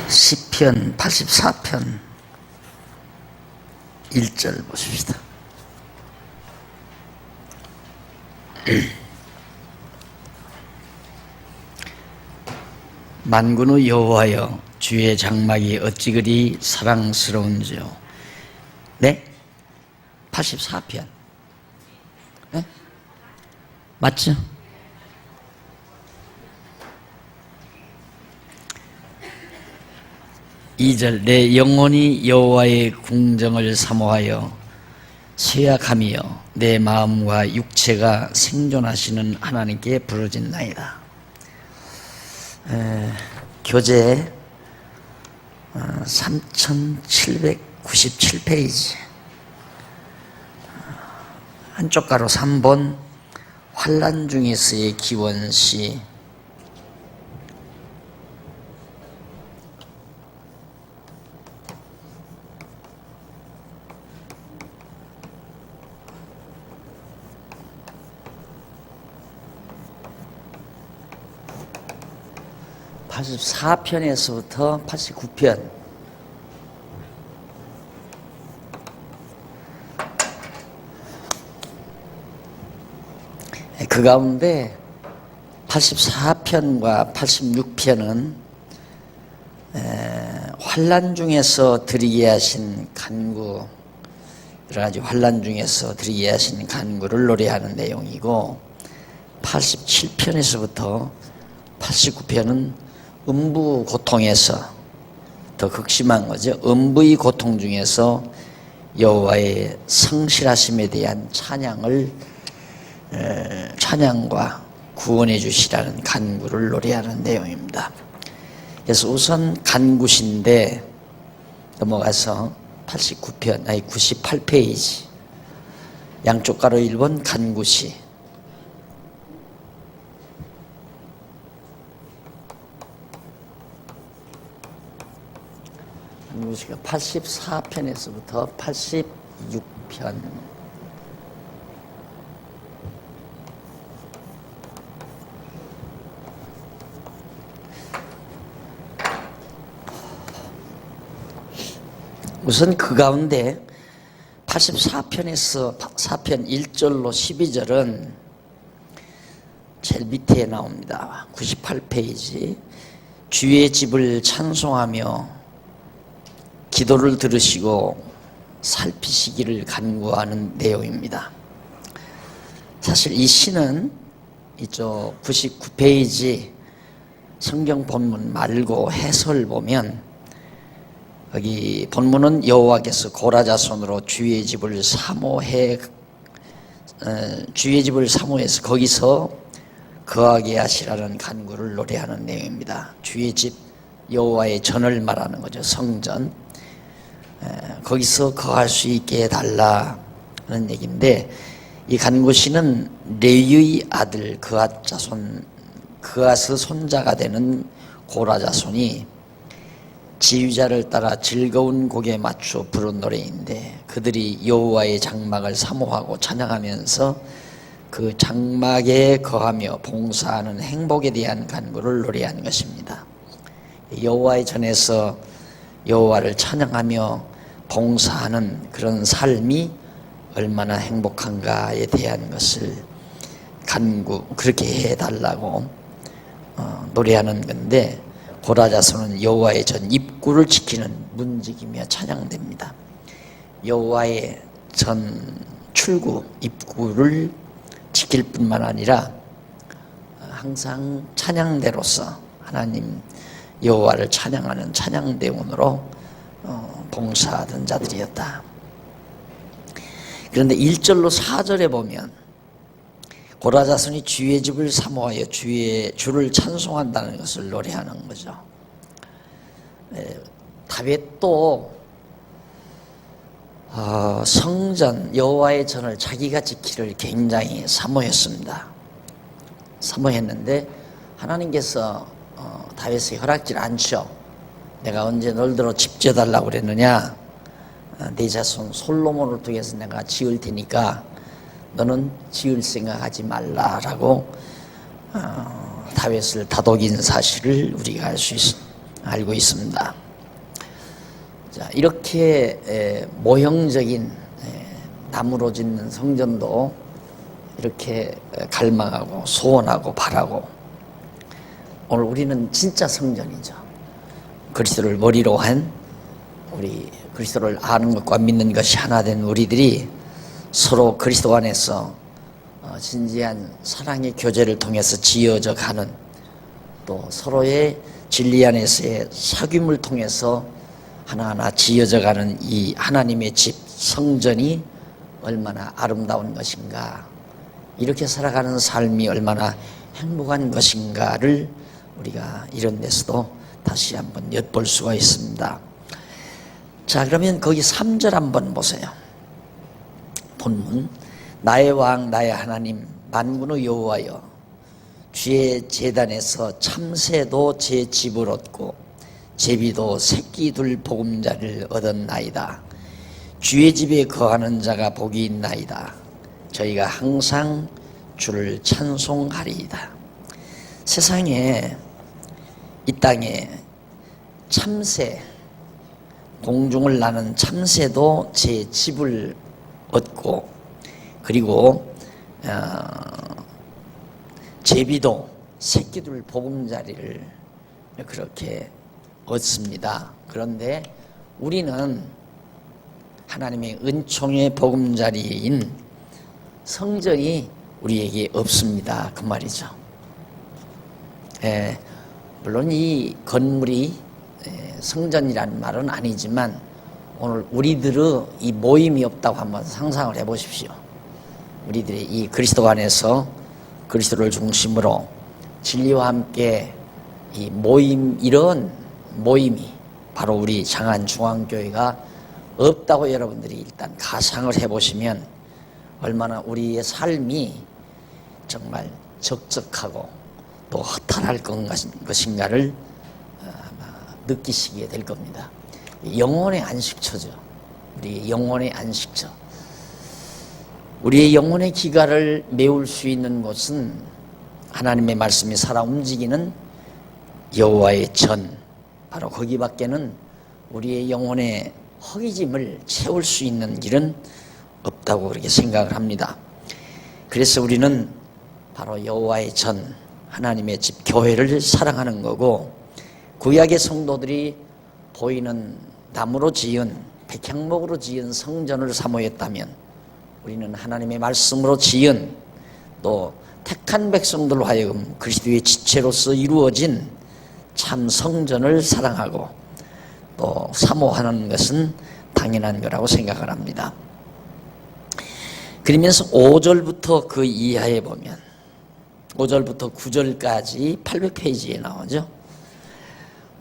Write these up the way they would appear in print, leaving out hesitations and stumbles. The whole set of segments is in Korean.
시편 84편 1절 보십시다. 만군의 여호와여, 주의 장막이 어찌 그리 사랑스러운지요. 네? 84편. 네? 맞죠? 이 절, 내 영혼이 여호와의 궁정을 사모하여 쇠약하며 내 마음과 육체가 생존하시는 하나님께 부르짖나이다. 교재 3797페이지 한쪽 가로 3번 환난 중에서의 기원시. (84편에서부터) (89편) 그 가운데 84편과 86편은 환난 중에서 드리게 하신 간구, 여러 가지 환난 중에서 드리게 하신 간구를 노래하는 내용이고, 87편에서부터 89편은 음부 고통에서, 더 극심한 거죠. 음부의 고통 중에서 여호와의 성실하심에 대한 찬양과 구원해 주시라는 간구를 노래하는 내용입니다. 그래서 우선 간구신데 넘어가서 98페이지 양쪽 가로 1번 간구시. 84편에서부터 86편. 우선 그 가운데 84편에서 4편 1절로 12절은 제일 밑에 나옵니다. 98페이지. 주의 집을 찬송하며 기도를 들으시고 살피시기를 간구하는 내용입니다. 사실 이 시는 이쪽 99페이지 성경 본문 말고 해설 보면, 여기 본문은 여호와께서 고라자손으로 주의 집을 사모해서 거기서 거하게 하시라는 간구를 노래하는 내용입니다. 주의 집, 여호와의 전을 말하는 거죠. 성전. 거기서 거할 수 있게 해달라는 얘기인데, 이 간구시는 레위의 아들 그앗의 손자가 되는 고라자손이 지휘자를 따라 즐거운 곡에 맞춰 부른 노래인데, 그들이 여호와의 장막을 사모하고 찬양하면서 그 장막에 거하며 봉사하는 행복에 대한 간구를 노래하는 것입니다. 여호와의 전에서 여호와를 찬양하며 봉사하는 그런 삶이 얼마나 행복한가에 대한 것을 그렇게 해달라고 노래하는 건데, 고라자손은 여호와의 전 입구를 지키는 문지기며 찬양됩니다. 여호와의 전 출구 입구를 지킬 뿐만 아니라 항상 찬양대로서 하나님 여호와를 찬양하는 찬양대원으로 봉사하던 자들이었다. 그런데 1절로 4절에 보면 고라자손이 주의 집을 사모하여 주를 찬송한다는 것을 노래하는 거죠. 다윗도 성전 여호와의 전을 자기가 지키를 굉장히 사모했는데 하나님께서 다윗에게 허락질 않죠. 내가 언제 너희들로 집 지어달라고 그랬느냐? 네 자손 솔로몬을 통해서 내가 지을 테니까 너는 지을 생각하지 말라라고 다윗을 다독인 사실을 우리가 알 수 있습니다. 알고 있습니다. 자, 이렇게 모형적인 나무로 짓는 성전도 이렇게 갈망하고 소원하고 바라고, 오늘 우리는 진짜 성전이죠. 그리스도를 머리로 한, 우리 그리스도를 아는 것과 믿는 것이 하나 된 우리들이 서로 그리스도 안에서 진지한 사랑의 교제를 통해서 지어져 가는, 또 서로의 진리 안에서의 사귐을 통해서 하나하나 지어져 가는 이 하나님의 집 성전이 얼마나 아름다운 것인가, 이렇게 살아가는 삶이 얼마나 행복한 것인가를 우리가 이런 데서도 다시 한번 엿볼 수가 있습니다. 자, 그러면 거기 3절 한번 보세요. 본문, 나의 왕 나의 하나님 만군의 여호와여, 주의 제단에서 참새도 제 집을 얻고 제비도 새끼 둘 보금자리를 얻었나이다. 주의 집에 거하는 자가 복이 있나이다. 저희가 항상 주를 찬송하리이다. 세상에, 이 땅에 참새, 공중을 나는 참새도 제 집을 얻고, 그리고 제비도 새끼들 보금자리를 그렇게 얻습니다. 그런데 우리는 하나님의 은총의 보금자리인 성전이 우리에게 없습니다, 그 말이죠. 물론 이 건물이 성전이라는 말은 아니지만, 오늘 우리들의 이 모임이 없다고 한번 상상을 해 보십시오. 우리들이 이 그리스도 안에서 그리스도를 중심으로 진리와 함께 이 모임, 이런 모임이 바로 우리 장안중앙교회가 없다고 여러분들이 일단 가상을 해보시면 얼마나 우리의 삶이 정말 적적하고 또 허탈할 것인가를 아마 느끼시게 될 겁니다. 영혼의 안식처죠. 우리 영혼의 안식처. 우리의 영혼의 기갈을 메울 수 있는 곳은 하나님의 말씀이 살아 움직이는 여호와의 전, 바로 거기밖에는 우리의 영혼의 허기짐을 채울 수 있는 길은 없다고 그렇게 생각을 합니다. 그래서 우리는 바로 여호와의 전, 하나님의 집 교회를 사랑하는 거고, 구약의 성도들이 보이는 나무로 지은, 백향목으로 지은 성전을 사모했다면, 우리는 하나님의 말씀으로 지은, 또 택한 백성들로 하여금 그리스도의 지체로서 이루어진 참 성전을 사랑하고 또 사모하는 것은 당연한 거라고 생각을 합니다. 그러면서 5절부터 그 이하에 보면 5절부터 9절까지 800페이지에 나오죠.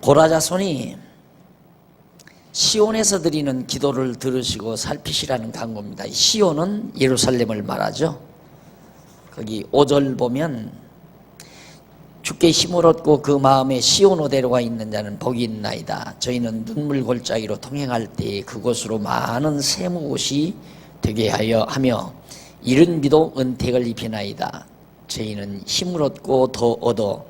고라자손이 시온에서 드리는 기도를 들으시고 살피시라는 간구입니다. 시온은 예루살렘을 말하죠. 거기 5절 보면 주께 힘을 얻고 그 마음에 시온오대로가 있는 자는 복이 있나이다. 저희는 눈물 골짜기로 통행할 때에 그곳으로 많은 샘옷이 되게 하며 이른 비도 은택을 입히나이다. 저희는 힘을 얻고 더 얻어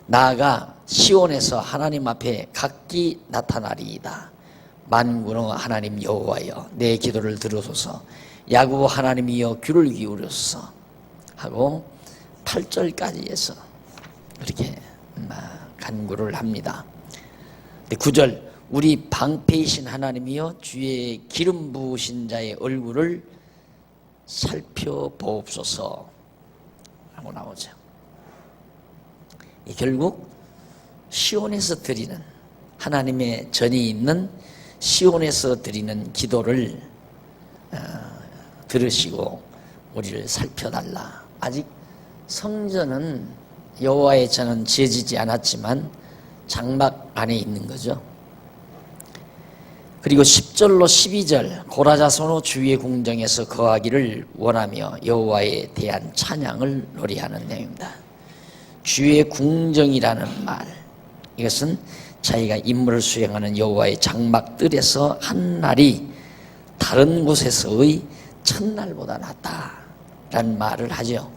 나아가 시온에서 하나님 앞에 각기 나타나리이다. 만군의 하나님 여호와여, 내 기도를 들으소서. 야곱 하나님이여, 귀를 기울여소서 하고 8절까지 해서 그렇게 간구를 합니다. 9절, 우리 방패이신 하나님이여, 주의 기름 부으신 자의 얼굴을 살펴보옵소서 하고 나오죠. 결국 시온에서 드리는, 하나님의 전이 있는 시온에서 드리는 기도를 들으시고 우리를 살펴달라. 아직 성전은, 여호와의 전은 지어지지 않았지만 장막 안에 있는 거죠. 그리고 10절로 12절, 고라자손의 주의 궁정에서 거하기를 원하며 여호와에 대한 찬양을 노래하는 내용입니다. 주의 궁정이라는 말, 이것은 자기가 임무를 수행하는 여호와의 장막들에서 한 날이 다른 곳에서의 첫날보다 낫다라는 말을 하죠.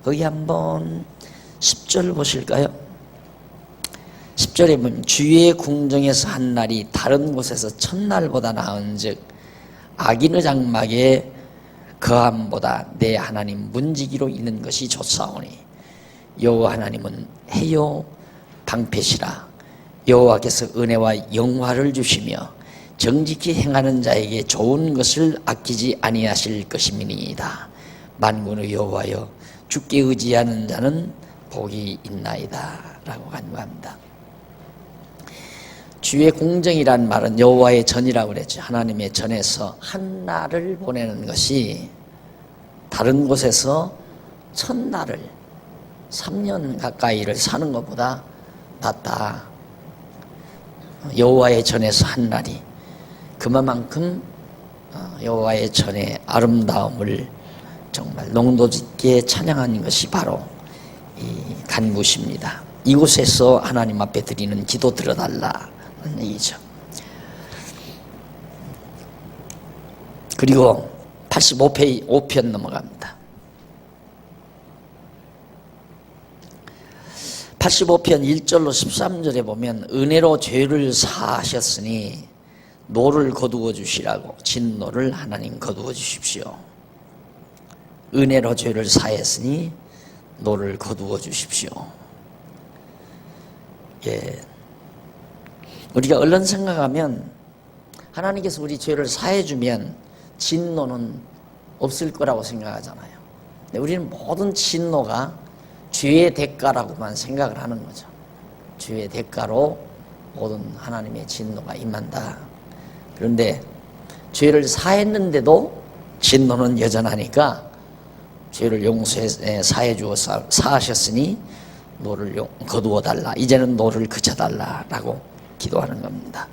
거기 한번 10절 보실까요? 10절에 보면 주의 궁정에서 한 날이 다른 곳에서 첫날보다 나은즉 악인의 장막에 거함보다 내 하나님 문지기로 있는 것이 좋사오니 여호와 하나님은 해요 방패시라. 여호와께서 은혜와 영화를 주시며 정직히 행하는 자에게 좋은 것을 아끼지 아니하실 것임이니이다. 만군의 여호와여 주께 의지하는 자는 복이 있나이다 라고 간구합니다. 주의 공정이란 말은 여호와의 전이라고 그랬죠. 하나님의 전에서 한 날을 보내는 것이 다른 곳에서 첫날을 3년 가까이를 사는 것보다 낫다. 여호와의 전에서 한 날이 그만큼 여호와의 전의 아름다움을 정말 농도 짙게 찬양하는 것이 바로 이 간구십니다. 이곳에서 하나님 앞에 드리는 기도 들어달라는 얘기죠. 그리고 85편 넘어갑니다. 85편 1절로 13절에 보면 은혜로 죄를 사하셨으니 노를 거두어 주시라고 진노를 하나님 거두어 주십시오. 은혜로 죄를 사했으니 노를 거두어 주십시오. 예. 우리가 얼른 생각하면 하나님께서 우리 죄를 사해주면 진노는 없을 거라고 생각하잖아요. 근데 우리는 모든 진노가 죄의 대가라고만 생각을 하는 거죠. 죄의 대가로 모든 하나님의 진노가 임한다. 그런데 죄를 사했는데도 진노는 여전하니까 죄를 용서해 사해 주어서 사하셨으니 노를 거두어 달라. 이제는 노를 그쳐달라라고 기도하는 겁니다.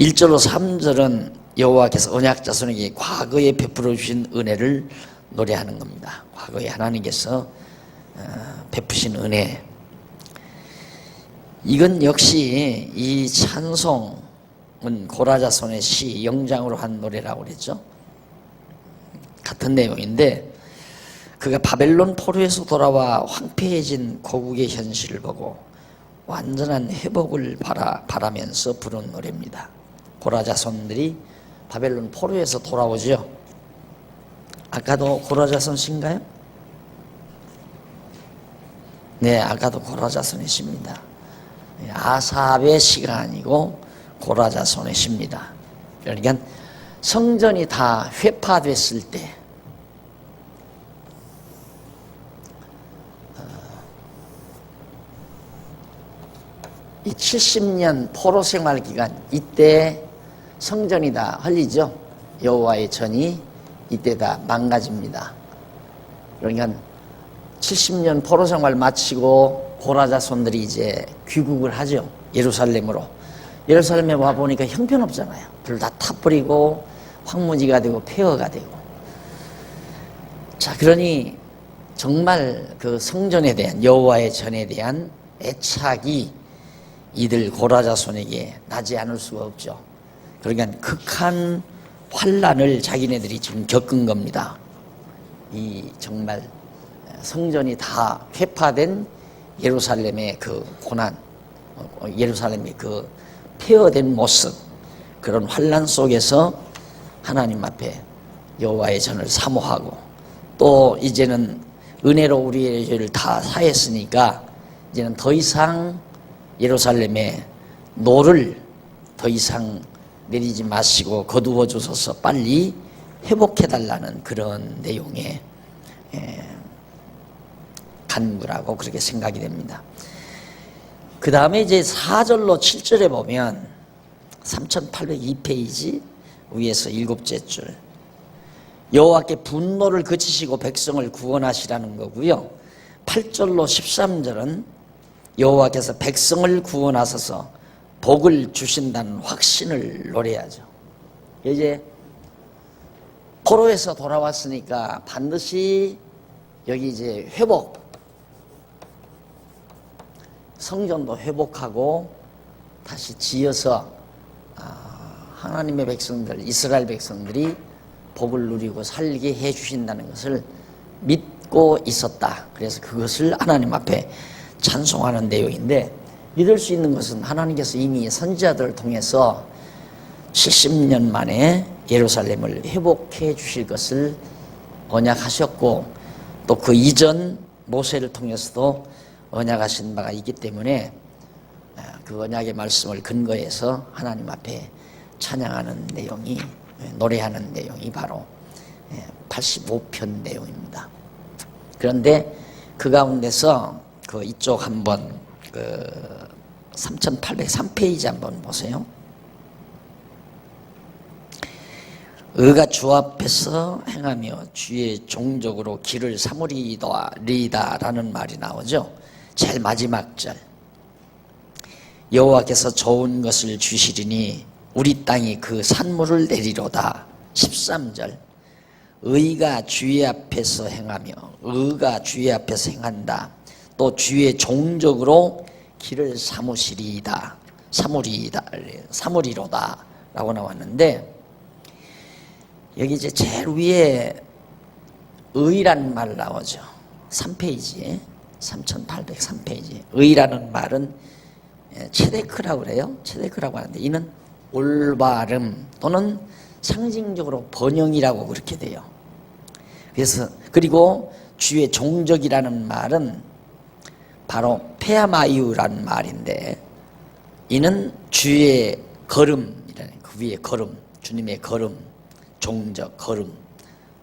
1절로 3절은 여호와께서 언약 자손에게 과거에 베풀어 주신 은혜를 노래하는 겁니다. 과거에 하나님께서 베푸신 은혜. 이건 역시 이 찬송은 고라자손의 시 영장으로 한 노래라고 그랬죠. 같은 내용인데 그가 바벨론 포로에서 돌아와 황폐해진 고국의 현실을 보고 완전한 회복을 바라면서 부른 노래입니다. 고라자손들이 바벨론 포로에서 돌아오죠. 아까도 고라자손신가요? 네, 아까도 고라자손의 시입니다. 아삽의 시가 아니고 고라자손의 시입니다. 그러니까 성전이 다 회파됐을 때 이 70년 포로 생활 기간 이때 성전이 다 헐리죠. 여호와의 전이 이때 다 망가집니다. 그러니까 70년 포로 생활 마치고 고라자손들이 이제 귀국을 하죠. 예루살렘으로. 예루살렘에 와 보니까 형편없잖아요. 불 다 타버리고 황무지가 되고 폐허가 되고. 자, 그러니 정말 그 성전에 대한 여호와의 전에 대한 애착이 이들 고라자손에게 나지 않을 수가 없죠. 그러니까 극한 환난을 자기네들이 지금 겪은 겁니다. 이 정말 성전이 다 회파된 예루살렘의 그 고난, 예루살렘의 그 폐허된 모습, 그런 환난 속에서 하나님 앞에 여호와의 전을 사모하고 또 이제는 은혜로 우리의 죄를 다 사했으니까 이제는 더 이상 예루살렘에 노를 더 이상 내리지 마시고 거두어 주셔서 빨리 회복해달라는 그런 내용의 간구라고 그렇게 생각이 됩니다. 그 다음에 이제 4절로 7절에 보면 3802페이지 위에서 7째 줄 여호와께 분노를 그치시고 백성을 구원하시라는 거고요. 8절로 13절은 여호와께서 백성을 구원하셔서 복을 주신다는 확신을 노래하죠. 이제 포로에서 돌아왔으니까 반드시 여기 이제 회복, 성전도 회복하고 다시 지어서 하나님의 백성들, 이스라엘 백성들이 복을 누리고 살게 해 주신다는 것을 믿고 있었다. 그래서 그것을 하나님 앞에 찬송하는 내용인데 믿을 수 있는 것은 하나님께서 이미 선지자들을 통해서 70년 만에 예루살렘을 회복해 주실 것을 언약하셨고, 또 그 이전 모세를 통해서도 언약하신 바가 있기 때문에 그 언약의 말씀을 근거해서 하나님 앞에 찬양하는 내용이, 노래하는 내용이 바로 85편 내용입니다. 그런데 그 가운데서 그 이쪽 한번 그 3803페이지 한번 보세요. 의가 주 앞에서 행하며 주의 종족으로 길을 삼으리다라는 말이 나오죠. 제일 마지막 절. 여호와께서 좋은 것을 주시리니 우리 땅이 그 산물을 내리로다. 13절. 의가 주의 앞에서 행하며, 의가 주의 앞에서 행한다. 또 주의 종족으로 길을 삼으리로다 라고 나왔는데, 여기 이제 제일 위에 의라는 말 나오죠. 3페이지에 3803페이지. 의라는 말은 체데크라고 그래요. 체데크라고 하는데, 이는 올바름 또는 상징적으로 번영이라고 그렇게 돼요. 그래서 그리고 주의 종족이라는 말은 바로 페아마이우라는 말인데, 이는 주의 걸음이라는, 그 위에 걸음, 주님의 걸음, 종족, 걸음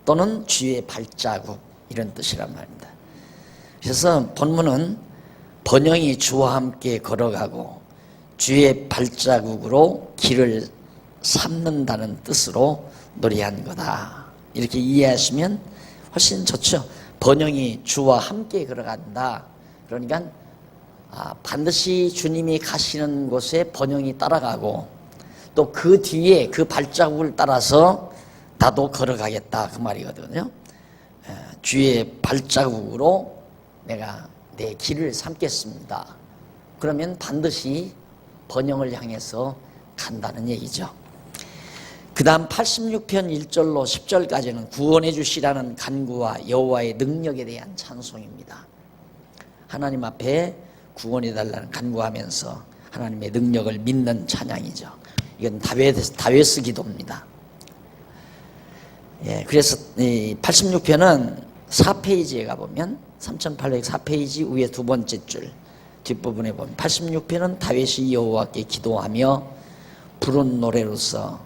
또는 주의 발자국, 이런 뜻이란 말입니다. 그래서 본문은 번영이 주와 함께 걸어가고 주의 발자국으로 길을 삼는다는 뜻으로 노래한 거다, 이렇게 이해하시면 훨씬 좋죠. 번영이 주와 함께 걸어간다. 그러니까 반드시 주님이 가시는 곳에 번영이 따라가고, 또 그 뒤에 그 발자국을 따라서 나도 걸어가겠다, 그 말이거든요. 주의 발자국으로 내가 내 길을 삼겠습니다. 그러면 반드시 번영을 향해서 간다는 얘기죠. 그 다음 86편 1절로 10절까지는 구원해 주시라는 간구와 여호와의 능력에 대한 찬송입니다. 하나님 앞에 구원해 달라는 간구하면서 하나님의 능력을 믿는 찬양이죠. 이건 다윗의 기도입니다. 그래서 이 86편은 4페이지에 가보면 3804페이지 위에 두 번째 줄 뒷부분에 보면 86편은 다윗이 여호와께 기도하며 부른 노래로서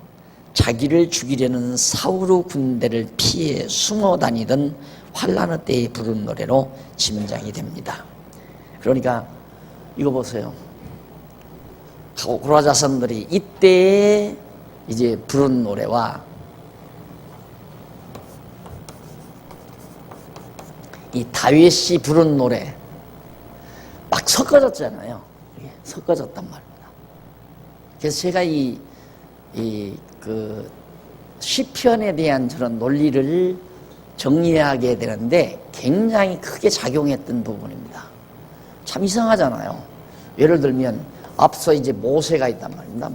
자기를 죽이려는 사울 군대를 피해 숨어 다니던 환난의 때에 부른 노래로 짐작이 됩니다. 그러니까 이거 보세요. 고라 자손들이 이때에 이제 부른 노래와 이 다윗이 부른 노래 막 섞어졌잖아요. 섞어졌단 말입니다. 그래서 제가 그 시편에 대한 저런 논리를 정리하게 되는데 굉장히 크게 작용했던 부분입니다. 참 이상하잖아요. 예를 들면 앞서 이제 모세가 있단 말입니다.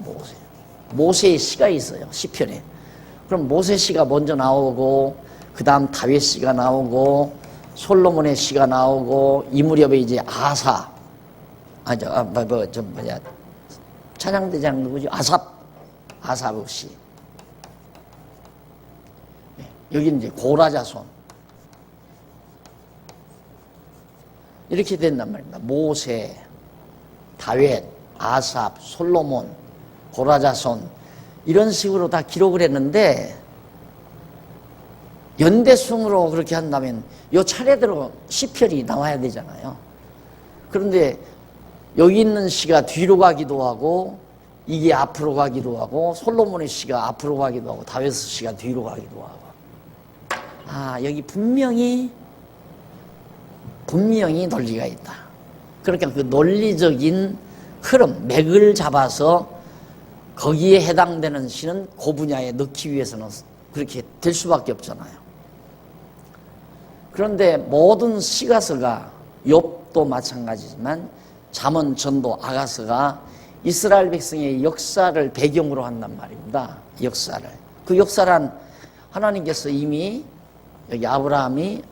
모세의 시가 있어요. 시편에. 그럼 모세 시가 먼저 나오고, 그 다음 다윗 시가 나오고, 솔로몬의 시가 나오고, 이 무렵에 이제 찬양대장 누구죠? 아삽 시. 여기 이제 고라 자손. 이렇게 된단 말입니다. 모세, 다윗, 아삽, 솔로몬, 고라 자손, 이런 식으로 다 기록을 했는데, 연대승으로 그렇게 한다면 요 차례대로 시편이 나와야 되잖아요. 그런데 여기 있는 시가 뒤로 가기도 하고, 이게 앞으로 가기도 하고, 솔로몬의 시가 앞으로 가기도 하고, 다윗의 시가 뒤로 가기도 하고. 여기 분명히 논리가 있다. 그러니까 그 논리적인 흐름, 맥을 잡아서 거기에 해당되는 시는 그 분야에 넣기 위해서는 그렇게 될 수밖에 없잖아요. 그런데 모든 시가서가, 욥도 마찬가지지만 잠언, 전도, 아가서가 이스라엘 백성의 역사를 배경으로 한단 말입니다. 역사를. 그 역사란 하나님께서 이미 여기 아브라함이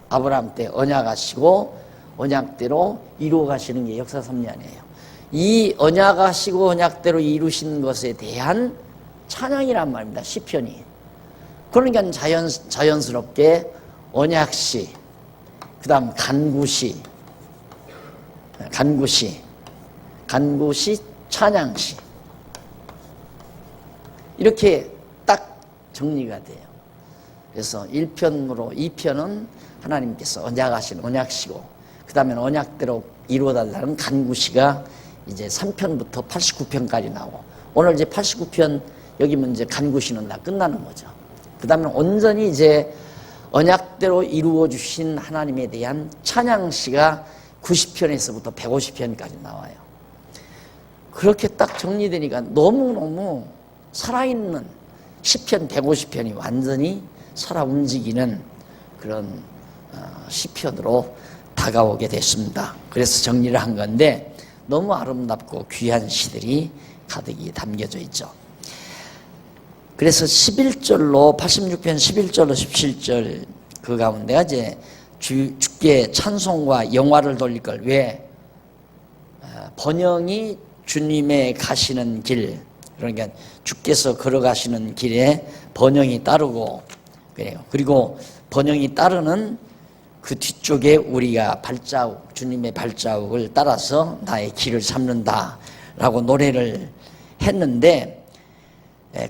아브라함 때 언약하시고 언약대로 이루어 가시는 게 역사 3년이에요. 이 언약하시고 언약대로 이루신 것에 대한 찬양이란 말입니다. 시편이. 그러니까 자연스럽게 언약시, 그 다음 간구시, 찬양시, 이렇게 딱 정리가 돼요. 그래서 1편으로 2편은 하나님께서 언약하신 언약시고, 그 다음에 언약대로 이루어달라는 간구시가 이제 3편부터 89편까지 나오고, 오늘 이제 89편 여기면 이제 간구시는 다 끝나는 거죠. 그 다음에 온전히 이제 언약대로 이루어 주신 하나님에 대한 찬양시가 90편에서부터 150편까지 나와요. 그렇게 딱 정리되니까 너무너무 살아있는 시편 150편이 완전히 살아 움직이는 그런 시편으로 다가오게 됐습니다. 그래서 정리를 한 건데 너무 아름답고 귀한 시들이 가득히 담겨져 있죠. 그래서 11절로 86편 11절로 17절 그 가운데가 이제 주께 찬송과 영화를 돌릴 걸. 왜? 번영이 주님의 가시는 길, 그러니까 주께서 걸어가시는 길에 번영이 따르고 그래요. 그리고 번영이 따르는 그 뒤쪽에 우리가 발자국, 주님의 발자국을 따라서 나의 길을 삼는다라고 노래를 했는데,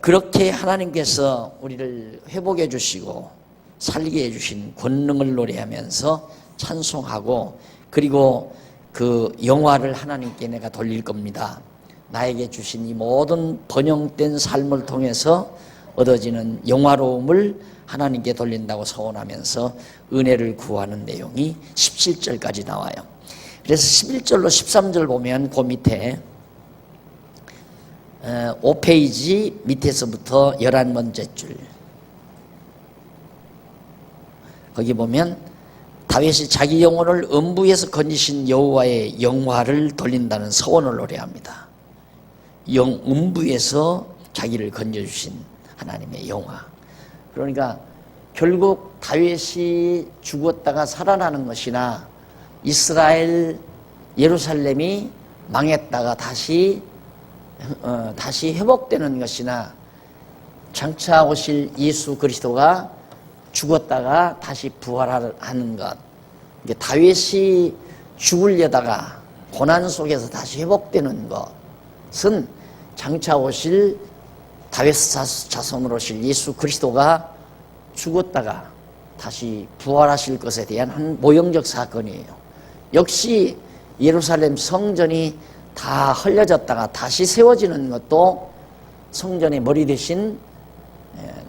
그렇게 하나님께서 우리를 회복해 주시고 살게 해 주신 권능을 노래하면서 찬송하고, 그리고 그 영화를 하나님께 내가 돌릴 겁니다. 나에게 주신 이 모든 번영된 삶을 통해서 얻어지는 영화로움을 하나님께 돌린다고 서원하면서 은혜를 구하는 내용이 17절까지 나와요. 그래서 11절로 13절 보면 그 밑에 5페이지 밑에서부터 11번째 줄, 거기 보면 다윗이 자기 영혼을 음부에서 건지신 여호와의 영화를 돌린다는 서원을 노래합니다. 음부에서 자기를 건져주신 하나님의 영화. 그러니까 결국 다윗이 죽었다가 살아나는 것이나 이스라엘 예루살렘이 망했다가 다시 회복되는 것이나 장차 오실 예수 그리스도가 죽었다가 다시 부활하는 것, 다윗이 죽으려다가 고난 속에서 다시 회복되는 것은 장차 오실 다윗 자손으로 오실 예수 그리스도가 죽었다가 다시 부활하실 것에 대한 한 모형적 사건이에요. 역시 예루살렘 성전이 다 헐려졌다가 다시 세워지는 것도 성전의 머리 대신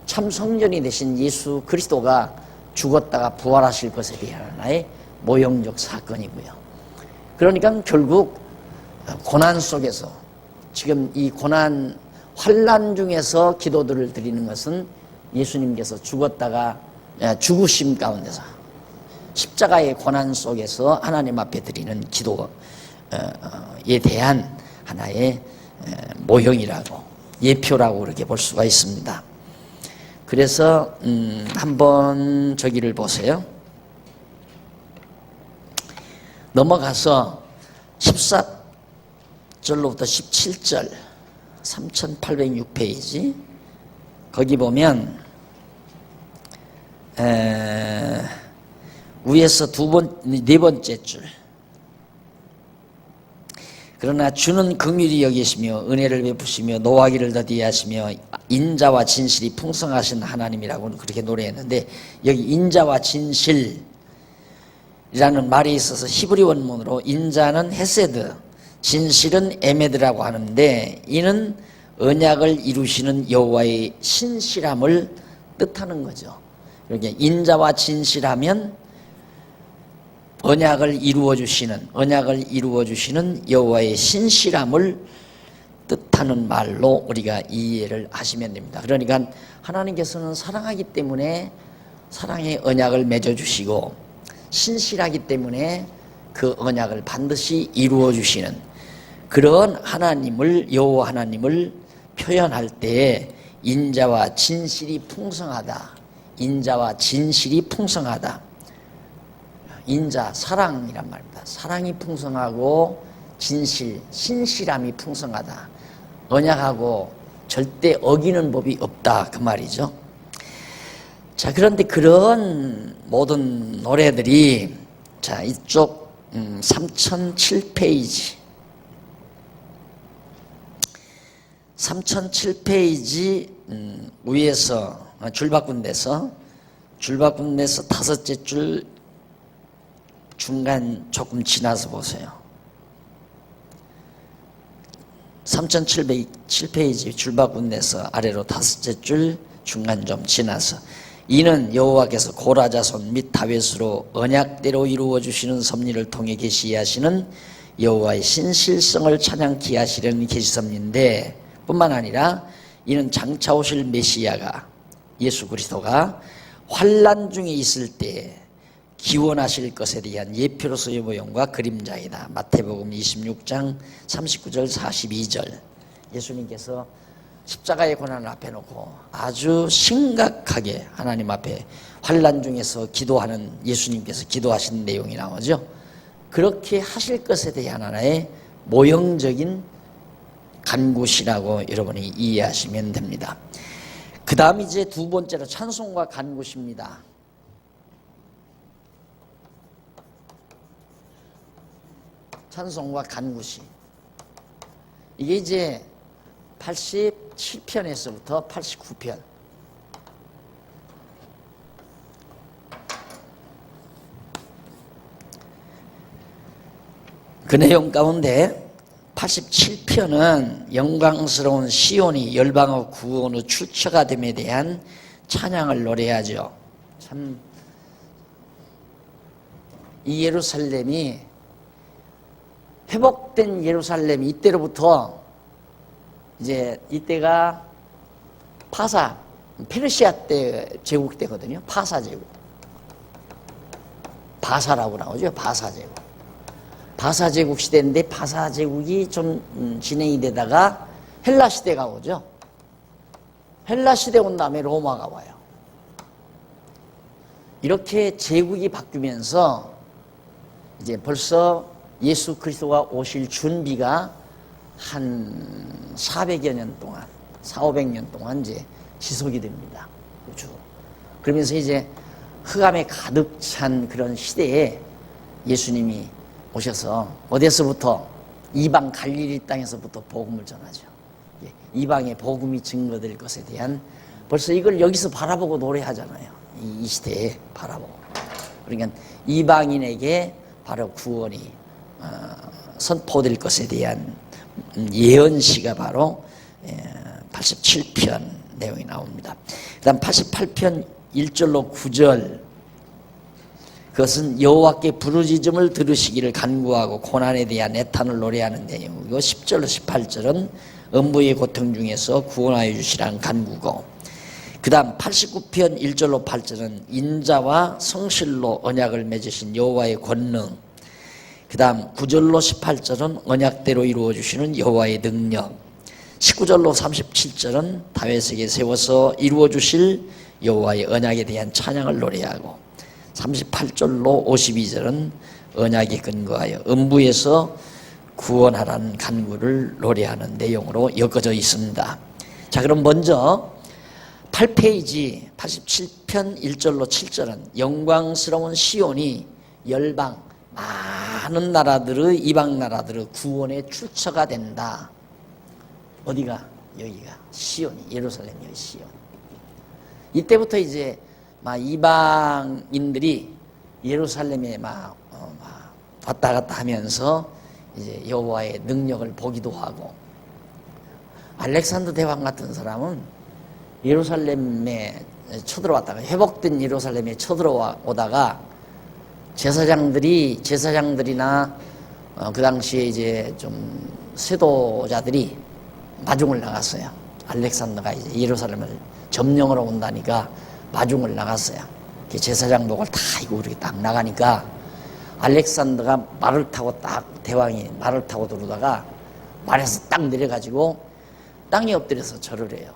참 성전이 되신 예수 그리스도가 죽었다가 부활하실 것에 대한 하나의 모형적 사건이고요. 그러니까 결국 고난 속에서, 지금 이 고난 환난 중에서 기도들을 드리는 것은 예수님께서 죽었다가 죽으심 가운데서 십자가의 고난 속에서 하나님 앞에 드리는 기도에 대한 하나의 모형이라고, 예표라고 그렇게 볼 수가 있습니다. 그래서 한번 저기를 보세요. 넘어가서 14절로부터 17절 3806페이지 거기 보면 위에서 네 번째 줄, 그러나 주는 긍휼히 여기시며 은혜를 베푸시며 노하기를 더디하시며 인자와 진실이 풍성하신 하나님이라고 그렇게 노래했는데, 여기 인자와 진실이라는 말이 있어서 히브리 원문으로 인자는 헤세드, 진실은 에메드라고 하는데, 이는 언약을 이루시는 여호와의 신실함을 뜻하는 거죠. 이렇게 인자와 진실하면 언약을 이루어 주시는 여호와의 신실함을 뜻하는 말로 우리가 이해를 하시면 됩니다. 그러니까 하나님께서는 사랑하기 때문에 사랑의 언약을 맺어 주시고, 신실하기 때문에 그 언약을 반드시 이루어 주시는 그런 하나님을, 여호와 하나님을 표현할 때에 인자와 진실이 풍성하다, 인자와 진실이 풍성하다, 인자, 사랑이란 말입니다. 사랑이 풍성하고 진실, 신실함이 풍성하다. 언약하고 절대 어기는 법이 없다, 그 말이죠. 자, 그런데 그런 모든 노래들이, 자, 이쪽 3007페이지 3007페이지 위에서 줄 바꾼 데서 다섯째 줄 중간 조금 지나서 보세요. 3007페이지 줄 바꾼 데서 아래로 다섯째 줄 중간 좀 지나서, 이는 여호와께서 고라 자손 및 다윗으로 언약대로 이루어 주시는 섭리를 통해 계시하시는 여호와의 신실성을 찬양케 하시려는 계시섭리인데, 뿐만 아니라 이는 장차 오실 메시아가, 예수 그리스도가 환난 중에 있을 때 기원하실 것에 대한 예표로서의 모형과 그림자이다. 마태복음 26장 39절 42절. 예수님께서 십자가의 고난을 앞에 놓고 아주 심각하게 하나님 앞에 환난 중에서 기도하는, 예수님께서 기도하신 내용이 나오죠. 그렇게 하실 것에 대한 하나의 모형적인 간구시라고 여러분이 이해하시면 됩니다. 그 다음 이제 두 번째로 찬송과 간구시입니다. 찬송과 간구시. 이게 이제 87편에서부터 89편. 그 내용 가운데 87편은 영광스러운 시온이 열방의 구원의 출처가 됨에 대한 찬양을 노래하죠. 참, 이 예루살렘이, 회복된 예루살렘이 이때로부터, 이제 이때가 파사, 페르시아 때 제국 때거든요. 파사 제국. 바사라고 나오죠. 바사 제국. 바사 제국 시대인데, 바사 제국이 좀 진행이 되다가 헬라 시대가 오죠. 헬라 시대 온 다음에 로마가 와요. 이렇게 제국이 바뀌면서 이제 벌써 예수 그리스도가 오실 준비가 한 400여 년 동안, 400~500년 동안 이제 지속이 됩니다. 쭉. 그러면서 이제 흑암에 가득 찬 그런 시대에 예수님이 오셔서 어디서부터, 이방 갈릴리 땅에서부터 복음을 전하죠. 이방의 복음이 증거될 것에 대한, 벌써 이걸 여기서 바라보고 노래하잖아요. 이 시대에 바라보고. 그러니까 이방인에게 바로 구원이 선포될 것에 대한 예언시가 바로 87편 내용이 나옵니다. 그 다음 88편 1절로 9절, 그것은 여호와께 부르짖음을 들으시기를 간구하고 고난에 대한 애탄을 노래하는 내용이고, 10절로 18절은 음부의 고통 중에서 구원하여 주시라는 간구고, 그 다음 89편 1절로 8절은 인자와 성실로 언약을 맺으신 여호와의 권능, 그 다음 9절로 18절은 언약대로 이루어 주시는 여호와의 능력, 19절로 37절은 다윗에게 세워서 이루어 주실 여호와의 언약에 대한 찬양을 노래하고, 38절로 52절은 언약에 근거하여 음부에서 구원하라는 간구를 노래하는 내용으로 엮어져 있습니다. 자, 그럼 먼저 8페이지 87편 1절로 7절은 영광스러운 시온이 열방, 많은 나라들의, 이방 나라들의 구원의 출처가 된다. 어디가? 여기가 시온이, 예루살렘이 시온. 이때부터 이제 막 이방인들이 예루살렘에 막 왔다 갔다 하면서 이제 여호와의 능력을 보기도 하고, 알렉산더 대왕 같은 사람은 예루살렘에 쳐들어왔다가, 회복된 예루살렘에 쳐들어오다가 제사장들이나 그 당시에 이제 좀 세도자들이 마중을 나갔어요. 알렉산더가 이제 예루살렘을 점령하러 온다니까 마중을 나갔어요. 제사장복을 다 입고 이렇게 딱 나가니까 알렉산더가 말을 타고 대왕이 말을 타고 들어오다가 말에서 딱 내려가지고 땅에 엎드려서 절을 해요.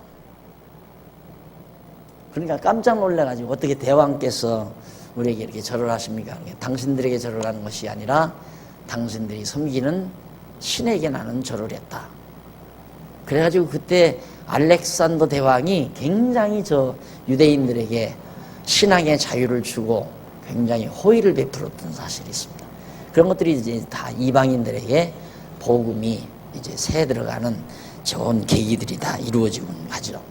그러니까 깜짝 놀라가지고, 어떻게 대왕께서 우리에게 이렇게 절을 하십니까? 당신들에게 절을 하는 것이 아니라 당신들이 섬기는 신에게 나는 절을 했다. 그래가지고 그때 알렉산더 대왕이 굉장히 저 유대인들에게 신앙의 자유를 주고 굉장히 호의를 베풀었던 사실이 있습니다. 그런 것들이 이제 다 이방인들에게 복음이 이제 새 들어가는 좋은 계기들이 다 이루어지고 가죠.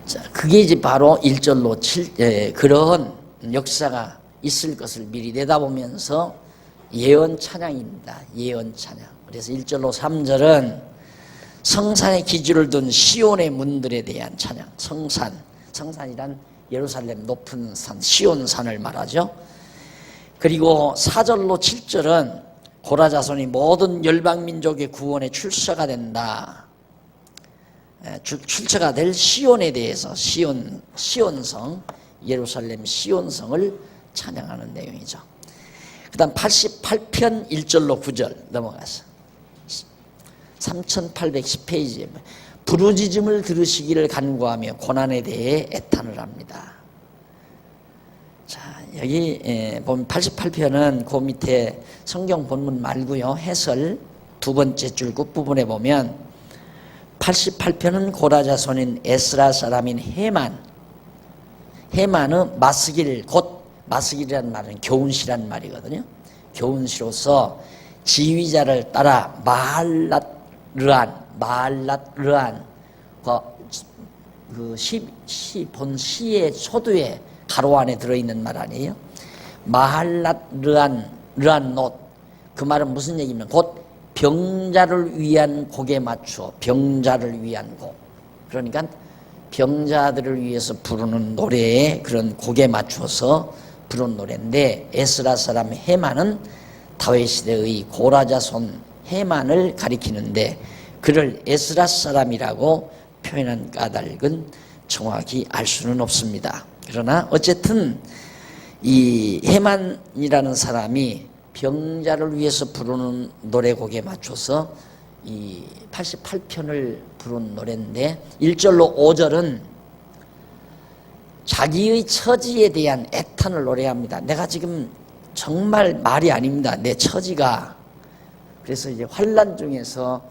자, 그게 이제 바로 1절로 그런 역사가 있을 것을 미리 내다보면서 예언 찬양입니다. 예언 찬양. 그래서 1절로 3절은 성산의 기준을 둔 시온의 문들에 대한 찬양. 성산이란 예루살렘 높은 산, 시온산을 말하죠. 그리고 4절로 7절은 고라자손이 모든 열방민족의 구원의 출처가 된다. 출처가 될 시온에 대해서 시온성, 예루살렘 시온성을 찬양하는 내용이죠. 그 다음 88편 1절로 9절 넘어가서 3810페이지에 부르짖음을 들으시기를 간구하며 고난에 대해 애탄을 합니다. 자, 여기 보면 88편은 그 밑에 성경 본문 말고요, 해설 두 번째 줄 끝부분에 보면 88편은 고라자손인 에스라 사람인 헤만은 마스길, 곧 마스길이라는 말은 교훈시란 말이거든요. 교훈시로서 지휘자를 따라 마할랏르안 본 시의 초두에 가로 안에 들어있는 말 아니에요? 마할랏르안 놋, 그 말은 무슨 얘기냐면 곧 병자를 위한 곡에 맞추어, 병자를 위한 곡, 그러니까 병자들을 위해서 부르는 노래에 그런 곡에 맞추어서 부른 노래인데, 에스라 사람 헤만은 다윗 시대의 고라자손 헤만을 가리키는데 그를 에스라 사람이라고 표현한 까닭은 정확히 알 수는 없습니다. 그러나 어쨌든 이 헤만이라는 사람이 병자를 위해서 부르는 노래곡에 맞춰서 이 88편을 부른 노래인데 1절로 5절은 자기의 처지에 대한 애탄을 노래합니다. 내가 지금 정말 말이 아닙니다. 내 처지가. 그래서 이제 환난 중에서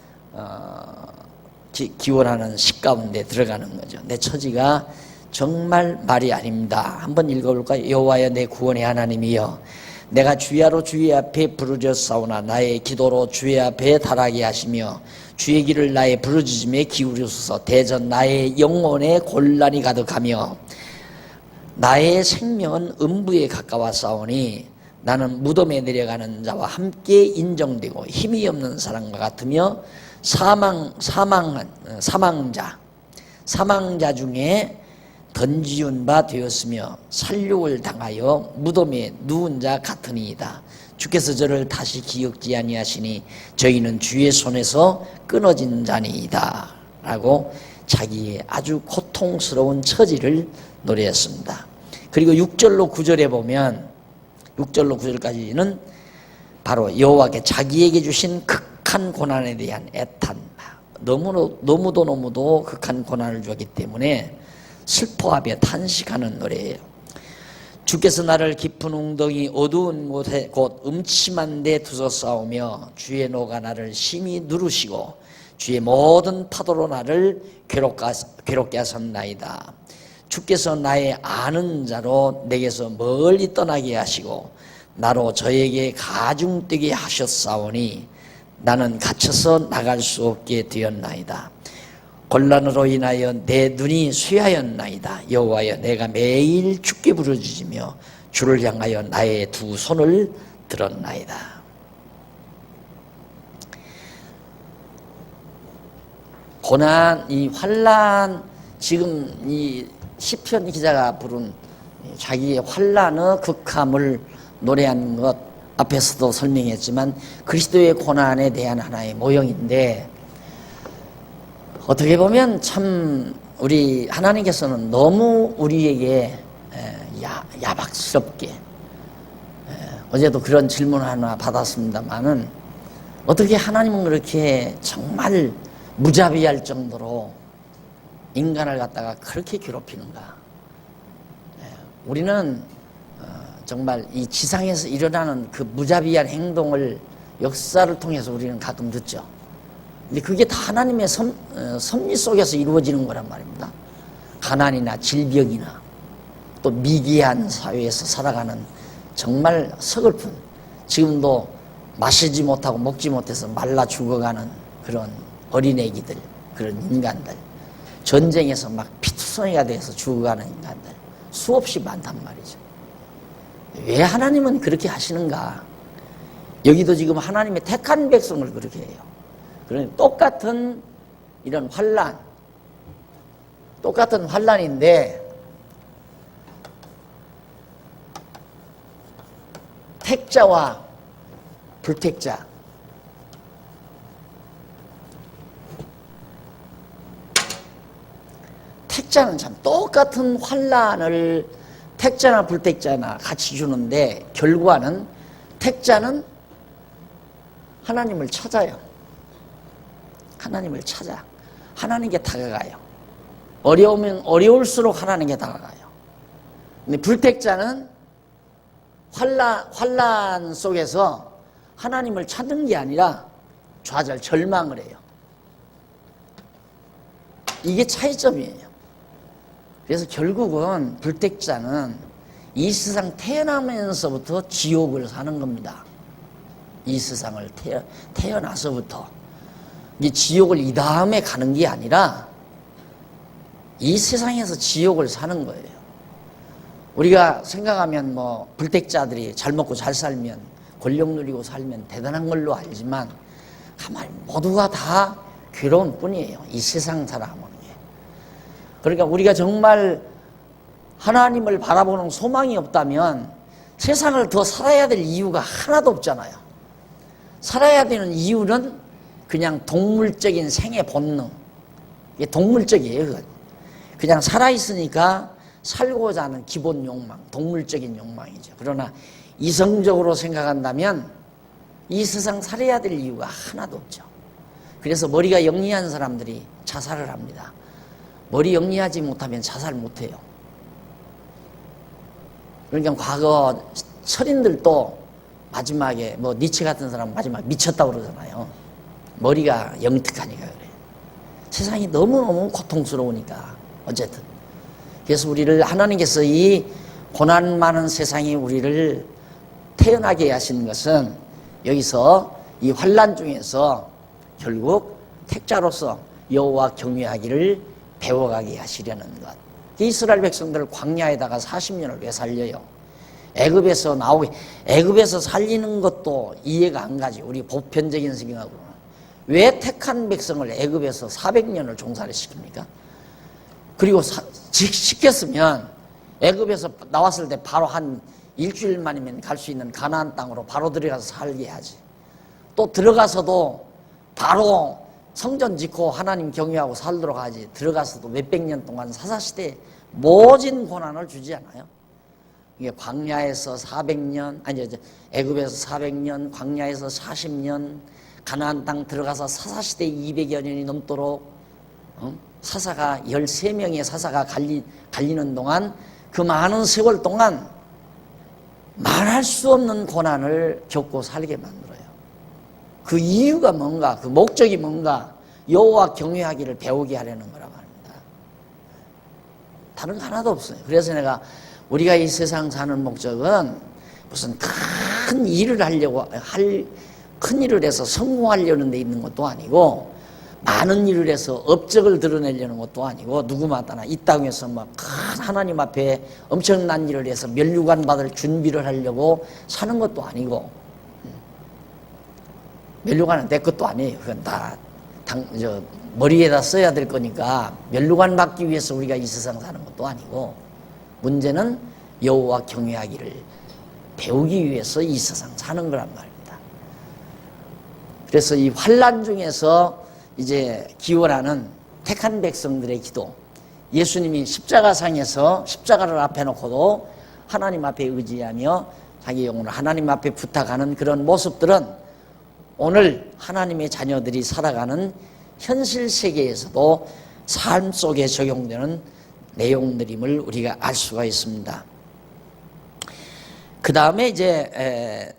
기원하는 시 가운데 들어가는 거죠. 내 처지가 정말 말이 아닙니다. 한번 읽어볼까요? 여호와여 내 구원의 하나님이여, 내가 주야로 주의 앞에 부르짖사오나 나의 기도로 주의 앞에 달하게 하시며 주의 길을 나의 부르짖음에 기울이소서. 대전 나의 영혼에 곤란이 가득하며 나의 생명은 음부에 가까웠사오니 나는 무덤에 내려가는 자와 함께 인정되고 힘이 없는 사람과 같으며 사망자 중에 던지운 바 되었으며 살육을 당하여 무덤에 누운 자 같으니이다. 주께서 저를 다시 기억지 아니하시니 저희는 주의 손에서 끊어진 자니이다 라고 자기의 아주 고통스러운 처지를 노래했습니다. 그리고 6절로 9절에 보면 6절로 9절까지는 바로 여호와께 자기에게 주신 극한 고난에 대한 애탄, 너무도 극한 고난을 주었기 때문에 슬퍼하며 탄식하는 노래예요. 주께서 나를 깊은 웅덩이 어두운 곳에 곧 음침한 데 두서싸우며 주의 노가 나를 심히 누르시고 주의 모든 파도로 나를 괴롭게 하셨나이다. 주께서 나의 아는 자로 내게서 멀리 떠나게 하시고 나로 저에게 가중되게 하셨사오니 나는 갇혀서 나갈 수 없게 되었나이다. 곤란으로 인하여 내 눈이 쇠하였나이다. 여호와여 내가 매일 주께 부르짖으며 주를 향하여 나의 두 손을 들었나이다. 고난, 이 환난, 지금 이 시편 기자가 부른 자기의 환난의 극함을 노래한 것 앞에서도 설명했지만 그리스도의 고난에 대한 하나의 모형인데, 어떻게 보면 참 우리 하나님께서는 너무 우리에게 야박스럽게, 어제도 그런 질문 하나 받았습니다만은 어떻게 하나님은 그렇게 정말 무자비할 정도로 인간을 갖다가 그렇게 괴롭히는가. 우리는 정말 이 지상에서 일어나는 그 무자비한 행동을 역사를 통해서 우리는 가끔 듣죠. 근데 그게 다 하나님의 섭리 속에서 이루어지는 거란 말입니다. 가난이나 질병이나 또 미개한 사회에서 살아가는 정말 서글픈, 지금도 마시지 못하고 먹지 못해서 말라 죽어가는 그런 어린애기들, 그런 인간들, 전쟁에서 막 피투성이가 돼서 죽어가는 인간들 수없이 많단 말이죠. 왜 하나님은 그렇게 하시는가? 여기도 지금 하나님의 택한 백성을 그렇게 해요. 그러니 똑같은 이런 환난, 똑같은 환난인데 택자와 불택자, 택자는 참 똑같은 환난을 택자나 불택자나 같이 주는데 결과는 택자는 하나님을 찾아요. 하나님을 찾아 하나님께 다가가요. 어려우면 어려울수록 하나님께 다가가요. 근데 불택자는 환난 속에서 하나님을 찾는 게 아니라 좌절 절망을 해요. 이게 차이점이에요. 그래서 결국은 불택자는 이 세상 태어나면서부터 지옥을 사는 겁니다. 이 세상을 태어나서부터. 이 지옥을 이 다음에 가는 게 아니라 이 세상에서 지옥을 사는 거예요. 우리가 생각하면 뭐 불택자들이 잘 먹고 잘 살면 권력 누리고 살면 대단한 걸로 알지만 가만히 모두가 다 괴로운 뿐이에요. 이 세상 살아가는 게. 그러니까 우리가 정말 하나님을 바라보는 소망이 없다면 세상을 더 살아야 될 이유가 하나도 없잖아요. 살아야 되는 이유는 그냥 동물적인 생애 본능. 이게 동물적이에요. 그건. 그냥 살아있으니까 살고자 하는 기본 욕망, 동물적인 욕망이죠. 그러나 이성적으로 생각한다면 이 세상 살아야 될 이유가 하나도 없죠. 그래서 머리가 영리한 사람들이 자살을 합니다. 머리 영리하지 못하면 자살 못해요. 그러니까 과거 철인들도 마지막에 뭐 니체 같은 사람 마지막에 미쳤다고 그러잖아요. 머리가 영특하니까 그래요. 세상이 너무너무 고통스러우니까 어쨌든. 그래서 우리를 하나님께서 이 고난 많은 세상에 우리를 태어나게 하신 것은 여기서 이 환난 중에서 결국 택자로서 여호와 경외하기를 배워가게 하시려는 것. 이스라엘 백성들을 광야에다가 40년을 왜 살려요? 애굽에서 살리는 것도 이해가 안 가지. 우리 보편적인 생각으로는. 왜 택한 백성을 애굽에서 400년을 종살이 시킵니까? 그리고 시켰으면 애굽에서 나왔을 때 바로 한 일주일 만이면 갈 수 있는 가나안 땅으로 바로 들어가서 살게 하지. 또 들어가서도 바로 성전 짓고 하나님 경외하고 살도록 하지. 들어가서도 몇백 년 동안 사사시대에 모진 고난을 주지 않아요. 이게 광야에서 400년, 애굽에서 400년, 광야에서 40년, 가나안 땅 들어가서 사사시대 200여 년이 넘도록 사사가 13명의 사사가 갈리는 동안 그 많은 세월 동안 말할 수 없는 고난을 겪고 살게 만들어요. 그 이유가 뭔가, 그 목적이 뭔가, 여호와 경외하기를 배우게 하려는 거란 말입니다. 다른 거 하나도 없어요. 그래서 내가 우리가 이 세상 사는 목적은 무슨 큰 일을 하려고 큰 일을 해서 성공하려는 데 있는 것도 아니고 많은 일을 해서 업적을 드러내려는 것도 아니고 누구마다나 이 땅에서 막 큰 하나님 앞에 엄청난 일을 해서 면류관 받을 준비를 하려고 사는 것도 아니고 면류관은 내 것도 아니에요. 그건 다 머리에다 써야 될 거니까 면류관 받기 위해서 우리가 이 세상 사는 것도 아니고 문제는 여호와 경외하기를 배우기 위해서 이 세상 사는 거란 말입니다. 그래서 이 환난 중에서 이제 기원하는 택한 백성들의 기도, 예수님이 십자가상에서 십자가를 앞에 놓고도 하나님 앞에 의지하며 자기 영혼을 하나님 앞에 부탁하는 그런 모습들은 오늘 하나님의 자녀들이 살아가는 현실 세계에서도 삶 속에 적용되는 내용들임을 우리가 알 수가 있습니다. 그 다음에 이제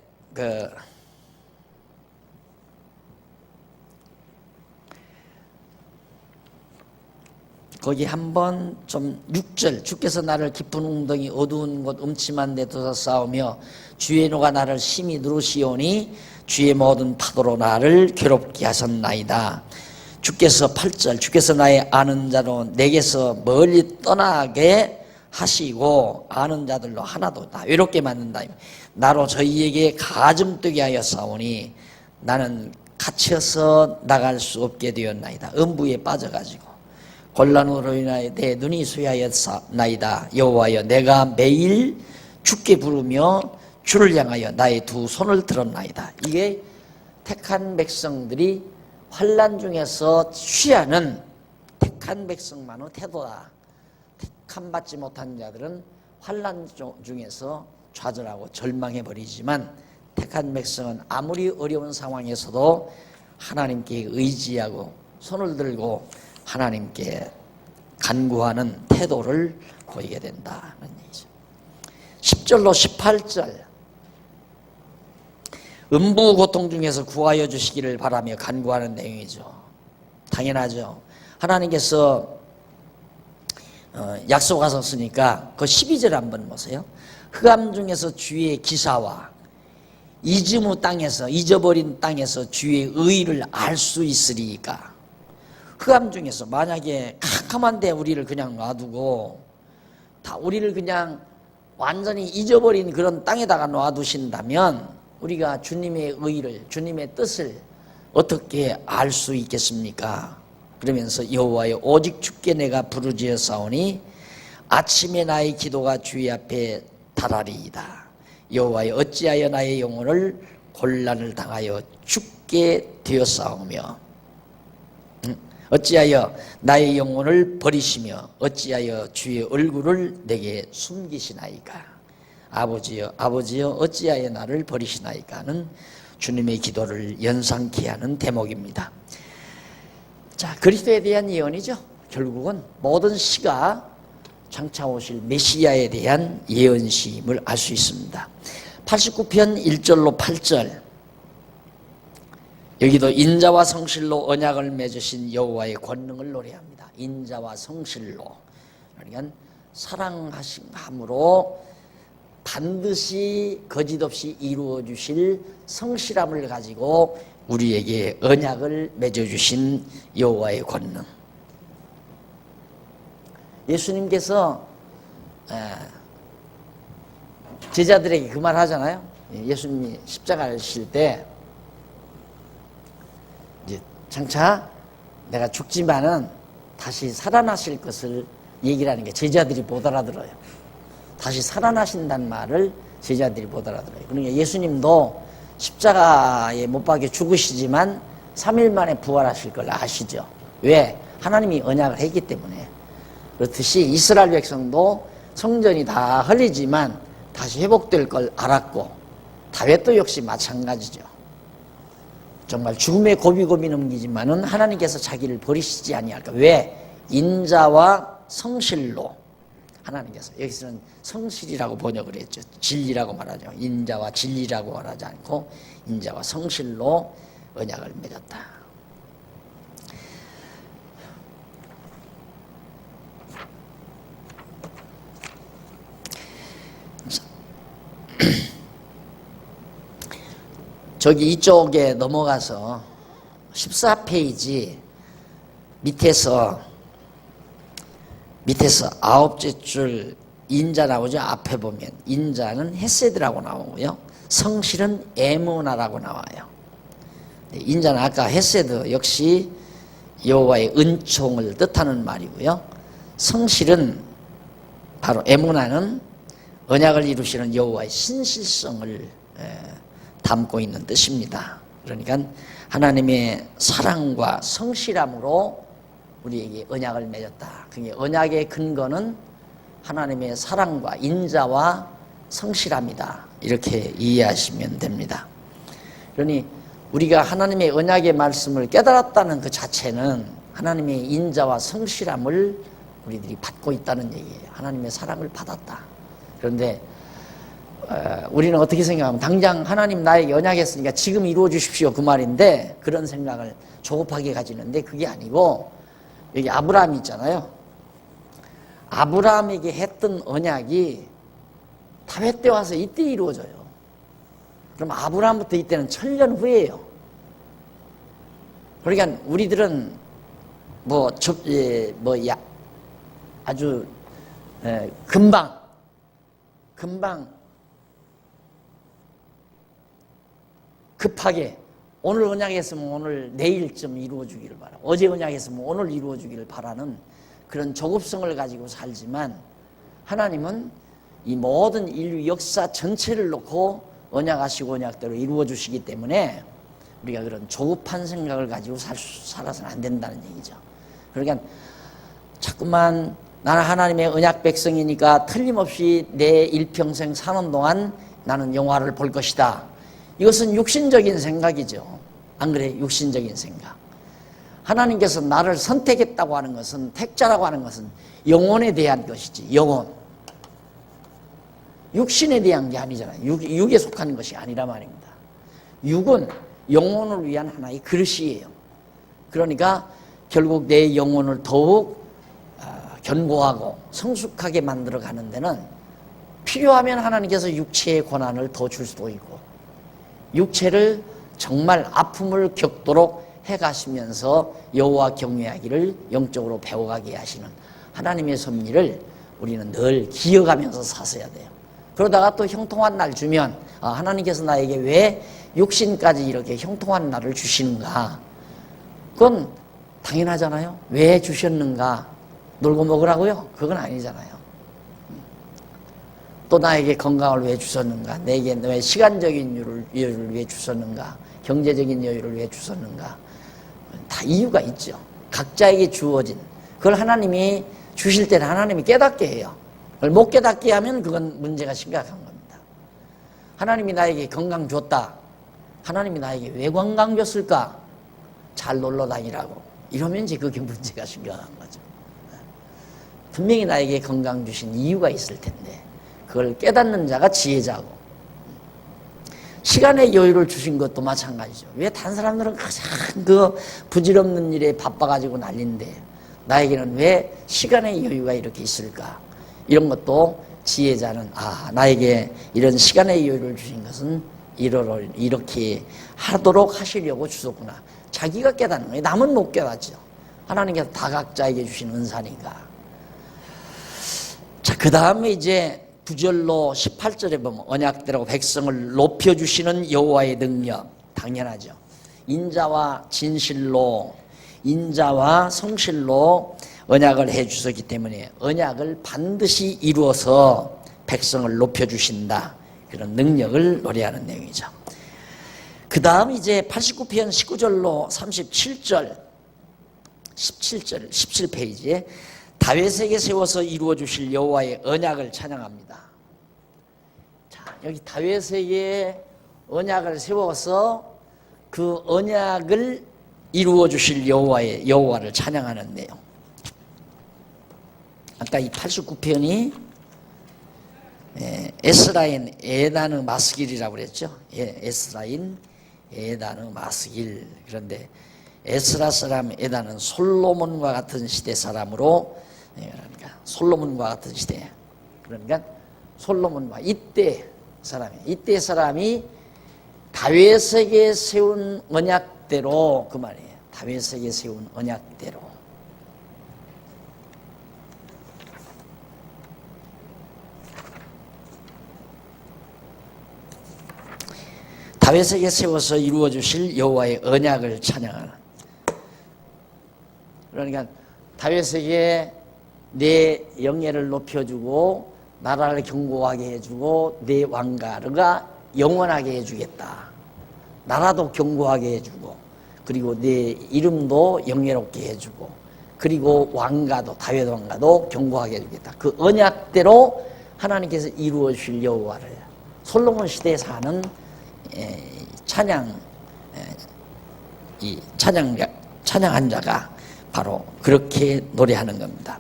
거기 한번 좀 6절 주께서 나를 깊은 웅덩이 어두운 곳 음침한 데 두사 싸우며 주의 노가 나를 심히 누르시오니 주의 모든 파도로 나를 괴롭게 하셨나이다. 주께서 8절 주께서 나의 아는 자로 내게서 멀리 떠나게 하시고 아는 자들로 하나도 다 외롭게 만든다. 나로 저희에게 가증되게 하여 싸우니 나는 갇혀서 나갈 수 없게 되었나이다. 음부에 빠져가지고 곤란으로 인하여 내 눈이 쇠하였나이다. 여호와여 내가 매일 주께 부르며 주를 향하여 나의 두 손을 들었나이다. 이게 택한 백성들이 환난 중에서 취하는 택한 백성만의 태도다. 택함 받지 못한 자들은 환난 중에서 좌절하고 절망해버리지만 택한 백성은 아무리 어려운 상황에서도 하나님께 의지하고 손을 들고 하나님께 간구하는 태도를 보이게 된다는 얘기죠. 10절로 18절 음부 고통 중에서 구하여 주시기를 바라며 간구하는 내용이죠. 당연하죠. 하나님께서 약속하셨으니까 그 12절 한번 보세요. 흑암 중에서 주의 기사와 이즈무 땅에서 잊어버린 땅에서 주의 의를 알 수 있으리까. 흑암 중에서 만약에 캄캄한데 우리를 그냥 놔두고 다 우리를 그냥 완전히 잊어버린 그런 땅에다가 놔두신다면 우리가 주님의 의를 주님의 뜻을 어떻게 알 수 있겠습니까? 그러면서 여호와여 오직 주께 내가 부르짖었사오니 아침에 나의 기도가 주의 앞에 달하리이다. 여호와여 어찌하여 나의 영혼을 곤란을 당하여 죽게 되었사오며 어찌하여 나의 영혼을 버리시며 어찌하여 주의 얼굴을 내게 숨기시나이까. 아버지여 아버지여 어찌하여 나를 버리시나이까는 주님의 기도를 연상케 하는 대목입니다. 자, 그리스도에 대한 예언이죠. 결국은 모든 시가 장차 오실 메시아에 대한 예언심을 알 수 있습니다. 89편 1절로 8절 여기도 인자와 성실로 언약을 맺으신 여호와의 권능을 노래합니다. 인자와 성실로 그러니까 사랑하심으로 반드시 거짓없이 이루어 주실 성실함을 가지고 우리에게 언약을 맺어주신 여호와의 권능. 예수님께서 제자들에게 그 말 하잖아요. 예수님이 십자가를 지실 때 이제 장차 내가 죽지만은 다시 살아나실 것을 얘기를 하는 게 제자들이 못 알아들어요. 다시 살아나신다는 말을 제자들이 못 알아들어요. 그러니까 예수님도 십자가에 못 박혀 죽으시지만 3일 만에 부활하실 걸 아시죠? 왜? 하나님이 언약을 했기 때문에. 그렇듯이 이스라엘 백성도 성전이 다 헐리지만 다시 회복될 걸 알았고 다윗도 역시 마찬가지죠. 정말 죽음의 고비고비 넘기지만은 하나님께서 자기를 버리시지 아니할까. 왜? 인자와 성실로 하나님께서 여기서는 성실이라고 번역을 했죠. 진리라고 말하죠. 인자와 진리라고 말하지 않고 인자와 성실로 언약을 맺었다. 저기 이쪽에 넘어가서 14페이지 밑에서 9째 줄 인자 나오죠. 앞에 보면 인자는 헤세드라고 나오고요. 성실은 에무나라고 나와요. 인자는 아까 헤세드 역시 여호와의 은총을 뜻하는 말이고요. 성실은 바로 에무나는 언약을 이루시는 여호와의 신실성을 담고 있는 뜻입니다. 그러니까 하나님의 사랑과 성실함으로 우리에게 언약을 맺었다. 그게 언약의 근거는 하나님의 사랑과 인자와 성실함이다. 이렇게 이해하시면 됩니다. 그러니 우리가 하나님의 언약의 말씀을 깨달았다는 그 자체는 하나님의 인자와 성실함을 우리들이 받고 있다는 얘기예요. 하나님의 사랑을 받았다. 그런데 우리는 어떻게 생각하면 당장 하나님 나에게 언약했으니까 지금 이루어 주십시오 그 말인데, 그런 생각을 조급하게 가지는데 그게 아니고, 여기 아브라함이 있잖아요. 아브라함에게 했던 언약이 다윗 때 와서 이때 이루어져요. 그럼 아브라함부터 이때는 1000년 후예요. 그러니까 우리들은 아주 금방 급하게 오늘 언약했으면 오늘 내일쯤 이루어주기를 바라, 어제 언약했으면 오늘 이루어주기를 바라는 그런 조급성을 가지고 살지만, 하나님은 이 모든 인류 역사 전체를 놓고 언약하시고 언약대로 이루어주시기 때문에 우리가 그런 조급한 생각을 가지고 살아서는 안 된다는 얘기죠. 그러니까 자꾸만 나는 하나님의 언약 백성이니까 틀림없이 내 일평생 사는 동안 나는 영화를 볼 것이다. 이것은 육신적인 생각이죠. 안 그래? 육신적인 생각. 하나님께서 나를 선택했다고 하는 것은, 택자라고 하는 것은 영혼에 대한 것이지, 영혼. 육신에 대한 게 아니잖아요. 육에 속하는 것이 아니라 말입니다. 육은 영혼을 위한 하나의 그릇이에요. 그러니까 결국 내 영혼을 더욱 견고하고 성숙하게 만들어 가는 데는 필요하면 하나님께서 육체의 고난을 더 줄 수도 있고, 육체를 정말 아픔을 겪도록 해가시면서 여호와 경외하기를 영적으로 배워가게 하시는 하나님의 섭리를 우리는 늘 기억하면서 사셔야 돼요. 그러다가 또 형통한 날 주면, 하나님께서 나에게 왜 육신까지 이렇게 형통한 날을 주시는가? 그건 당연하잖아요. 왜 주셨는가? 놀고 먹으라고요? 그건 아니잖아요. 또 나에게 건강을 왜 주셨는가? 내게 왜 시간적인 여유를 왜 주셨는가? 경제적인 여유를 왜 주셨는가? 다 이유가 있죠. 각자에게 주어진, 그걸 하나님이 주실 때는 하나님이 깨닫게 해요. 그걸 못 깨닫게 하면 그건 문제가 심각한 겁니다. 하나님이 나에게 건강 줬다. 하나님이 나에게 왜 건강 줬을까? 잘 놀러 다니라고. 이러면 이제 그게 문제가 심각한 거죠. 분명히 나에게 건강 주신 이유가 있을 텐데, 그걸 깨닫는 자가 지혜자고, 시간의 여유를 주신 것도 마찬가지죠. 왜 다른 사람들은 가장 그 부질없는 일에 바빠가지고 난리인데 나에게는 왜 시간의 여유가 이렇게 있을까? 이런 것도 지혜자는, 나에게 이런 시간의 여유를 주신 것은 이렇게 하도록 하시려고 주셨구나. 자기가 깨닫는 거예요. 남은 못 깨닫죠. 하나님께서 다 각자에게 주신 은사니까. 자, 그 다음에 이제 9절로 18절에 보면 언약대로 백성을 높여주시는 여호와의 능력, 당연하죠. 인자와 진실로, 인자와 성실로 언약을 해주셨기 때문에 언약을 반드시 이루어서 백성을 높여주신다, 그런 능력을 노래하는 내용이죠. 그 다음 이제 89편 19절로 37절, 17페이지에 다윗에게 세워서 이루어 주실 여호와의 언약을 찬양합니다. 자, 여기 다윗에게 언약을 세워서 그 언약을 이루어 주실 여호와를 찬양하는 내용. 아까 이 89편이 에스라인 에다느 마스길이라고 그랬죠. 에스라인 에다느 마스길. 그런데 에스라 사람 에다는 솔로몬과 같은 시대 사람으로, 그러니까 솔로몬과 같은 시대, 그러니까 솔로몬과 이때 사람이 다윗에게 세운 언약대로, 그 말이에요. 다윗에게 세운 언약대로. 다윗에게 세워서 이루어 주실 여호와의 언약을 찬양하는. 그러니까 다윗에게 내 영예를 높여주고 나라를 견고하게 해주고 내 왕가가 영원하게 해주겠다. 나라도 견고하게 해주고, 그리고 내 이름도 영예롭게 해주고, 그리고 왕가도, 다윗 왕가도 견고하게 해주겠다. 그 언약대로 하나님께서 이루어 주실 여호와를 솔로몬 시대에 사는 찬양한 자가 바로 그렇게 노래하는 겁니다.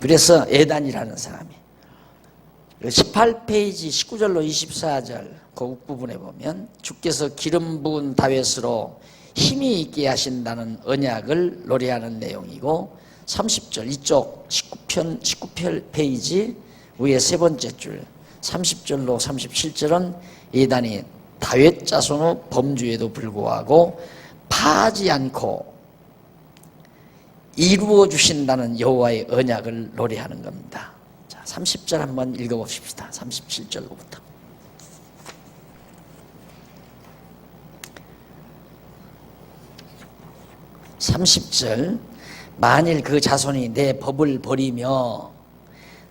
그래서 에단이라는 사람이 18페이지 19절로 24절 그 부분에 보면 주께서 기름 부은 다윗으로 힘이 있게 하신다는 언약을 노래하는 내용이고 30절 이쪽 19페이지 위에 세 번째 줄 30절로 37절은 에단이 다윗 자손의 범주에도 불구하고 파하지 않고 이루어 주신다는 여호와의 언약을 노래하는 겁니다. 자, 30절 한번 읽어봅시다. 37절로부터. (30절) 만일 그 자손이 내 법을 버리며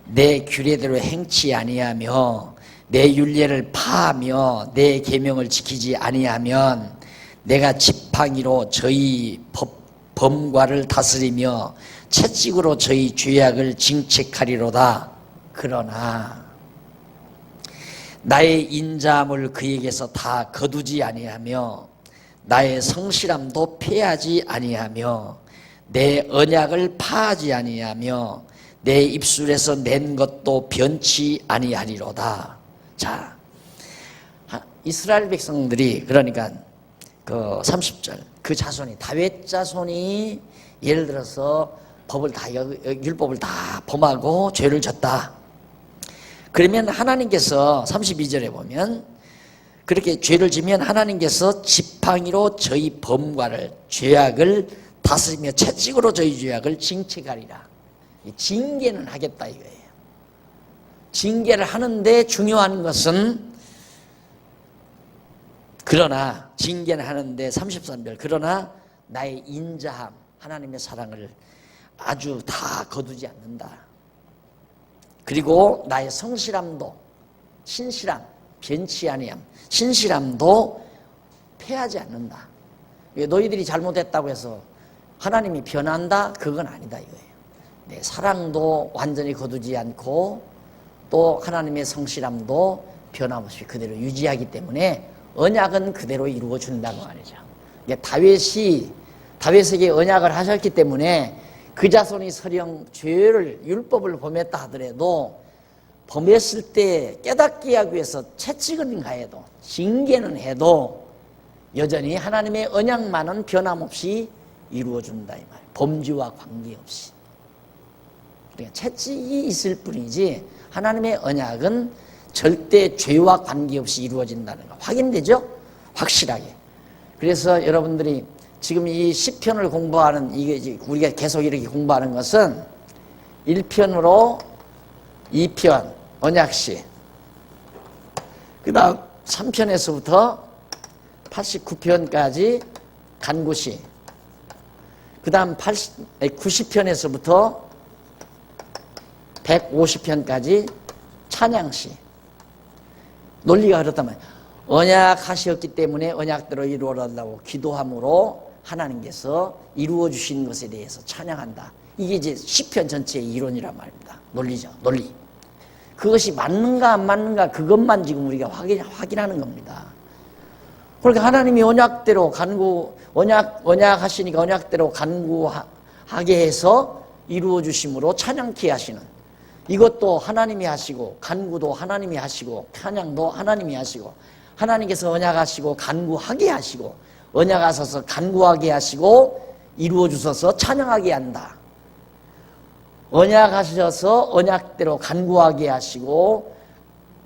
내 규례대로 행치 아니하며 내 율례를 파하며 내 계명을 지키지 아니하면 내가 지팡이로 저희 범과를 다스리며 채찍으로 저희 죄악을 징책하리로다. 그러나 나의 인자함을 그에게서 다 거두지 아니하며 나의 성실함도 패하지 아니하며 내 언약을 파하지 아니하며 내 입술에서 낸 것도 변치 아니하리로다. 자, 이스라엘 백성들이 그러니까 그 30절 그 자손이 다윗 자손이 예를 들어서 법을 다 율법을 다 범하고 죄를 졌다. 그러면 하나님께서 32절에 보면 그렇게 죄를 지면 하나님께서 지팡이로 저희 범과를 죄악을 다스리며 채찍으로 저희 죄악을 징책하리라. 징계는 하겠다 이거예요. 징계를 하는데 중요한 것은 그러나 징계는 하는데 33절 그러나 나의 인자함 하나님의 사랑을 아주 다 거두지 않는다. 그리고 나의 성실함도 신실함 변치 아니함 신실함도 패하지 않는다. 너희들이 잘못했다고 해서 하나님이 변한다? 그건 아니다 이거예요. 내 사랑도 완전히 거두지 않고 또 하나님의 성실함도 변함없이 그대로 유지하기 때문에 언약은 그대로 이루어 준다는 말이죠. 다윗에게 언약을 하셨기 때문에 그 자손이 설령 죄를 율법을 범했다 하더라도 범했을 때 깨닫게 하기 위해서 채찍은 가해도 징계는 해도 여전히 하나님의 언약만은 변함없이 이루어 준다 이 말이에요. 범죄와 관계없이. 그러니까 채찍이 있을 뿐이지 하나님의 언약은 절대 죄와 관계없이 이루어진다는 거 확인되죠? 확실하게. 그래서 여러분들이 지금 이 시편을 공부하는 이게 우리가 계속 이렇게 공부하는 것은 1편으로 2편 언약시, 그 다음 3편에서부터 89편까지 간구시, 그 다음 90편에서부터 150편까지 찬양시. 논리가 그렇다면 언약하셨기 때문에 언약대로 이루어달라고 기도함으로 하나님께서 이루어 주신 것에 대해서 찬양한다. 이게 이제 시편 전체의 이론이란 말입니다. 논리죠. 논리. 그것이 맞는가 안 맞는가 그것만 지금 우리가 확인하는 겁니다. 그러니까 하나님이 언약대로 언약하시니까 언약대로 간구하게 해서 이루어 주심으로 찬양케 하시는 이것도 하나님이 하시고 간구도 하나님이 하시고 찬양도 하나님이 하시고 하나님께서 언약하시고 간구하게 하시고 언약하셔서 간구하게 하시고 이루어 주셔서 찬양하게 한다. 언약하셔서 언약대로 간구하게 하시고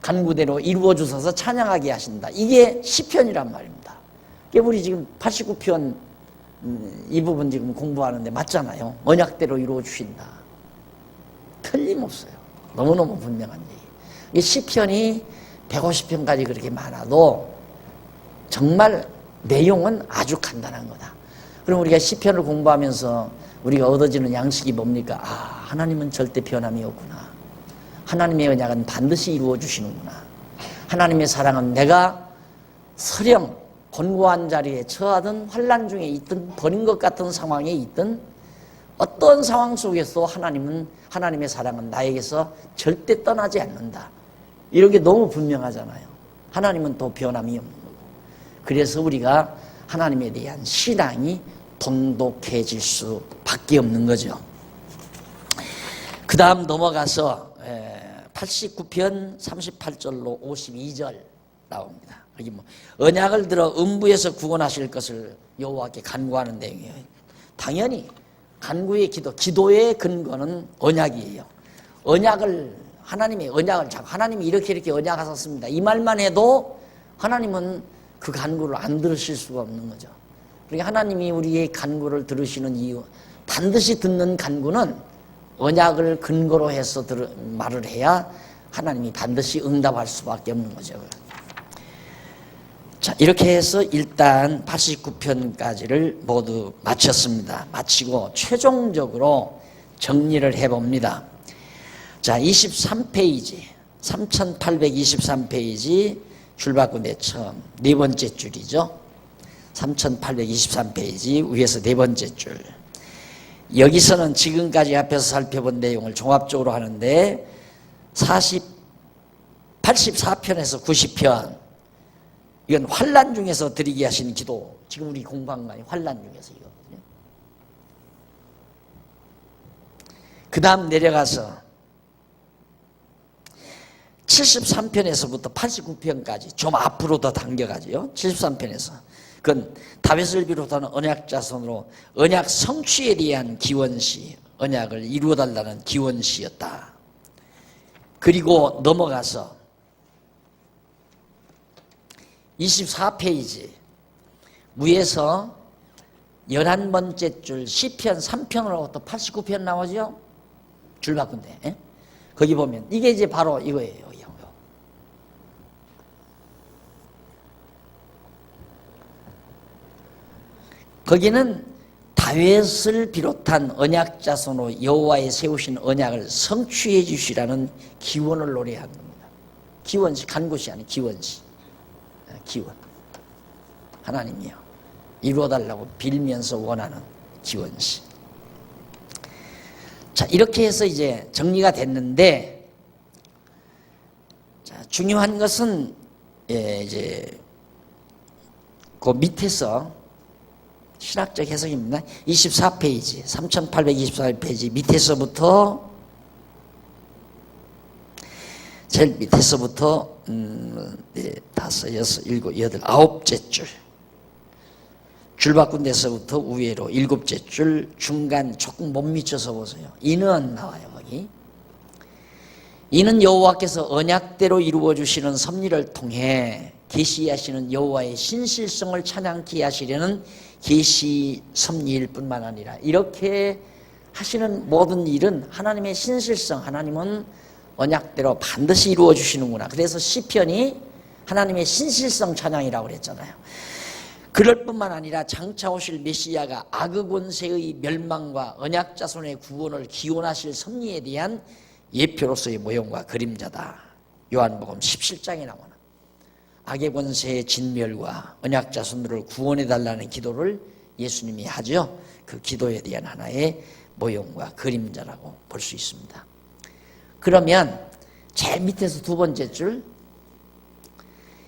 간구대로 이루어 주셔서 찬양하게 하신다. 이게 시편이란 말입니다. 우리 지금 89편 이 부분 지금 공부하는데 맞잖아요. 언약대로 이루어 주신다. 틀림없어요. 너무너무 분명한 얘기. 이 시편이 150편까지 그렇게 많아도 정말 내용은 아주 간단한 거다. 그럼 우리가 시편을 공부하면서 우리가 얻어지는 양식이 뭡니까? 하나님은 절대 변함이 없구나. 하나님의 언약은 반드시 이루어 주시는구나. 하나님의 사랑은 내가 설령 곤고한 자리에 처하든 환난 중에 있든 버린 것 같은 상황에 있든 어떤 상황 속에서 하나님의 사랑은 나에게서 절대 떠나지 않는다. 이런 게 너무 분명하잖아요. 하나님은 또 변함이 없는 거고. 그래서 우리가 하나님에 대한 신앙이 돈독해질 수밖에 없는 거죠. 그 다음 넘어가서 89편 38절로 52절 나옵니다. 여기 뭐 언약을 들어 음부에서 구원하실 것을 여호와께 간구하는 내용이에요. 당연히 간구의 기도의 근거는 언약이에요. 하나님이 이렇게 언약하셨습니다. 이 말만 해도 하나님은 그 간구를 안 들으실 수가 없는 거죠. 그러니까 하나님이 우리의 간구를 들으시는 이유, 반드시 듣는 간구는 언약을 근거로 해서 말을 해야 하나님이 반드시 응답할 수밖에 없는 거죠. 자, 이렇게 해서 일단 89편까지를 모두 마쳤습니다. 마치고 최종적으로 정리를 해봅니다. 자, 23페이지, 3823페이지 줄바꿈 처음 네 번째 줄이죠. 3823페이지 위에서 네 번째 줄. 여기서는 지금까지 앞에서 살펴본 내용을 종합적으로 하는데 84편에서 90편, 이건 환난 중에서 드리게 하시는 기도, 지금 우리 공부한 거 아니에요. 환난 중에서 이거거든요. 그 다음 내려가서 73편에서부터 89편까지 좀 앞으로 더 당겨가지요. 73편에서 그건 다윗을 비롯하는 언약 자손으로 언약 성취에 대한 기원시, 언약을 이루어달라는 기원시였다. 그리고 넘어가서 24페이지 위에서 11번째 줄 시편 3편으로부터 89편 나오죠? 줄 바꾼데 거기 보면 이게 이제 바로 이거예요. 거기는 다윗을 비롯한 언약 자손으로 여호와의 세우신 언약을 성취해 주시라는 기원을 노래한 겁니다. 기원시, 간구시 아니 기원시. 기원. 하나님이요, 이루어달라고 빌면서 원하는 기원시. 자, 이렇게 해서 이제 정리가 됐는데, 자, 중요한 것은 이제 그 밑에서 신학적 해석입니다. 24페이지, 3824페이지 밑에서부터 제일 밑에서부터 5, 6, 7, 9째 줄, 줄 바꾼 데서부터 위로 7째 줄, 중간 조금 못 미쳐서 보세요. 이는 나와요. 거기 이는 여호와께서 언약대로 이루어 주시는 섭리를 통해 계시하시는 여호와의 신실성을 찬양케 하시려는 계시 섭리일 뿐만 아니라, 이렇게 하시는 모든 일은 하나님의 신실성, 하나님은 언약대로 반드시 이루어 주시는구나. 그래서 시편이 하나님의 신실성 찬양이라고 그랬잖아요. 그럴 뿐만 아니라 장차 오실 메시아가 악의 권세의 멸망과 언약 자손의 구원을 기원하실 섭리에 대한 예표로서의 모형과 그림자다. 요한복음 17장에 나오는 악의 권세의 진멸과 언약 자손들을 구원해 달라는 기도를 예수님이 하죠. 그 기도에 대한 하나의 모형과 그림자라고 볼 수 있습니다. 그러면 제일 밑에서 두 번째 줄,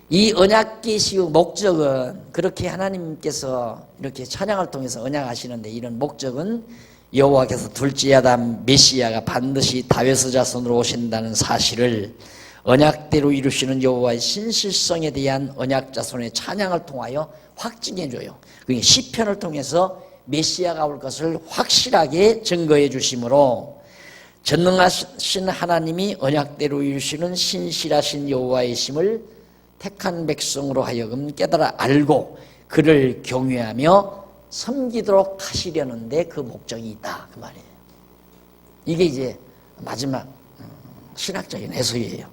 이 언약 계시의 목적은, 그렇게 하나님께서 이렇게 찬양을 통해서 언약하시는데, 이런 목적은 여호와께서 둘째 아담 메시아가 반드시 다윗의 자손으로 오신다는 사실을 언약대로 이루시는 여호와의 신실성에 대한 언약 자손의 찬양을 통하여 확증해줘요. 그게 시편을 통해서 메시아가 올 것을 확실하게 증거해 주심으로, 전능하신 하나님이 언약대로 이루시는 신실하신 여호와의 심을 택한 백성으로 하여금 깨달아 알고 그를 경외하며 섬기도록 하시려는데 그 목적이 있다, 그 말이에요. 이게 이제 마지막 신학적인 해석이에요.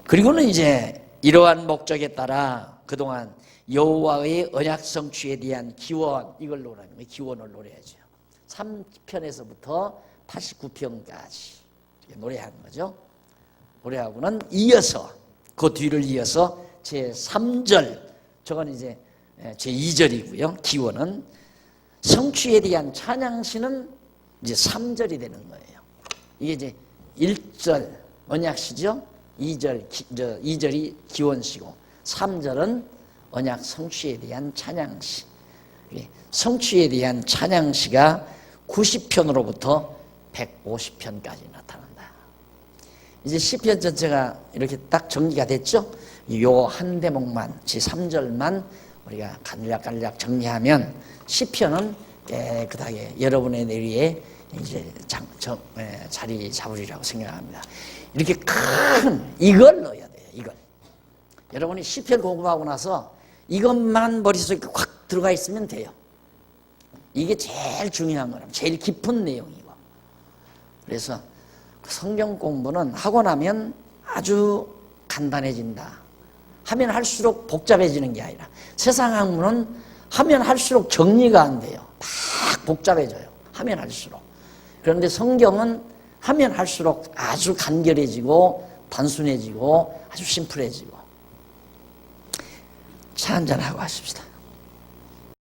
그리고는 이제 이러한 목적에 따라 그동안 여호와의 언약 성취에 대한 기원, 이걸 노래하는 거예요. 기원을 노래하죠. 3편에서부터 89편까지 노래하는 거죠. 노래하고는 이어서, 그 뒤를 이어서 제3절, 저건 이제 제2절이고요. 기원은 성취에 대한 찬양시는 이제 3절이 되는 거예요. 이게 이제 1절 언약시죠. 2절이 기원시고 3절은 언약 성취에 대한 찬양시. 성취에 대한 찬양시가 90편으로부터 150편까지 나타난다. 이제 시편 전체가 이렇게 딱 정리가 됐죠? 요 한 대목만, 지 3절만 우리가 간략간략 정리하면 시편은 깨끗하게 여러분의 내리에 이제 자리 잡으리라고 생각합니다. 이렇게 큰 이걸 넣어야 돼요. 이걸. 여러분이 시편 공부하고 나서 이것만 머릿속에 확 들어가 있으면 돼요. 이게 제일 중요한 거라, 제일 깊은 내용이고. 그래서 성경 공부는 하고 나면 아주 간단해진다. 하면 할수록 복잡해지는 게 아니라, 세상 학문은 하면 할수록 정리가 안 돼요. 막 복잡해져요. 하면 할수록. 그런데 성경은 하면 할수록 아주 간결해지고 단순해지고 아주 심플해지고. 차 한잔하고 하십시다.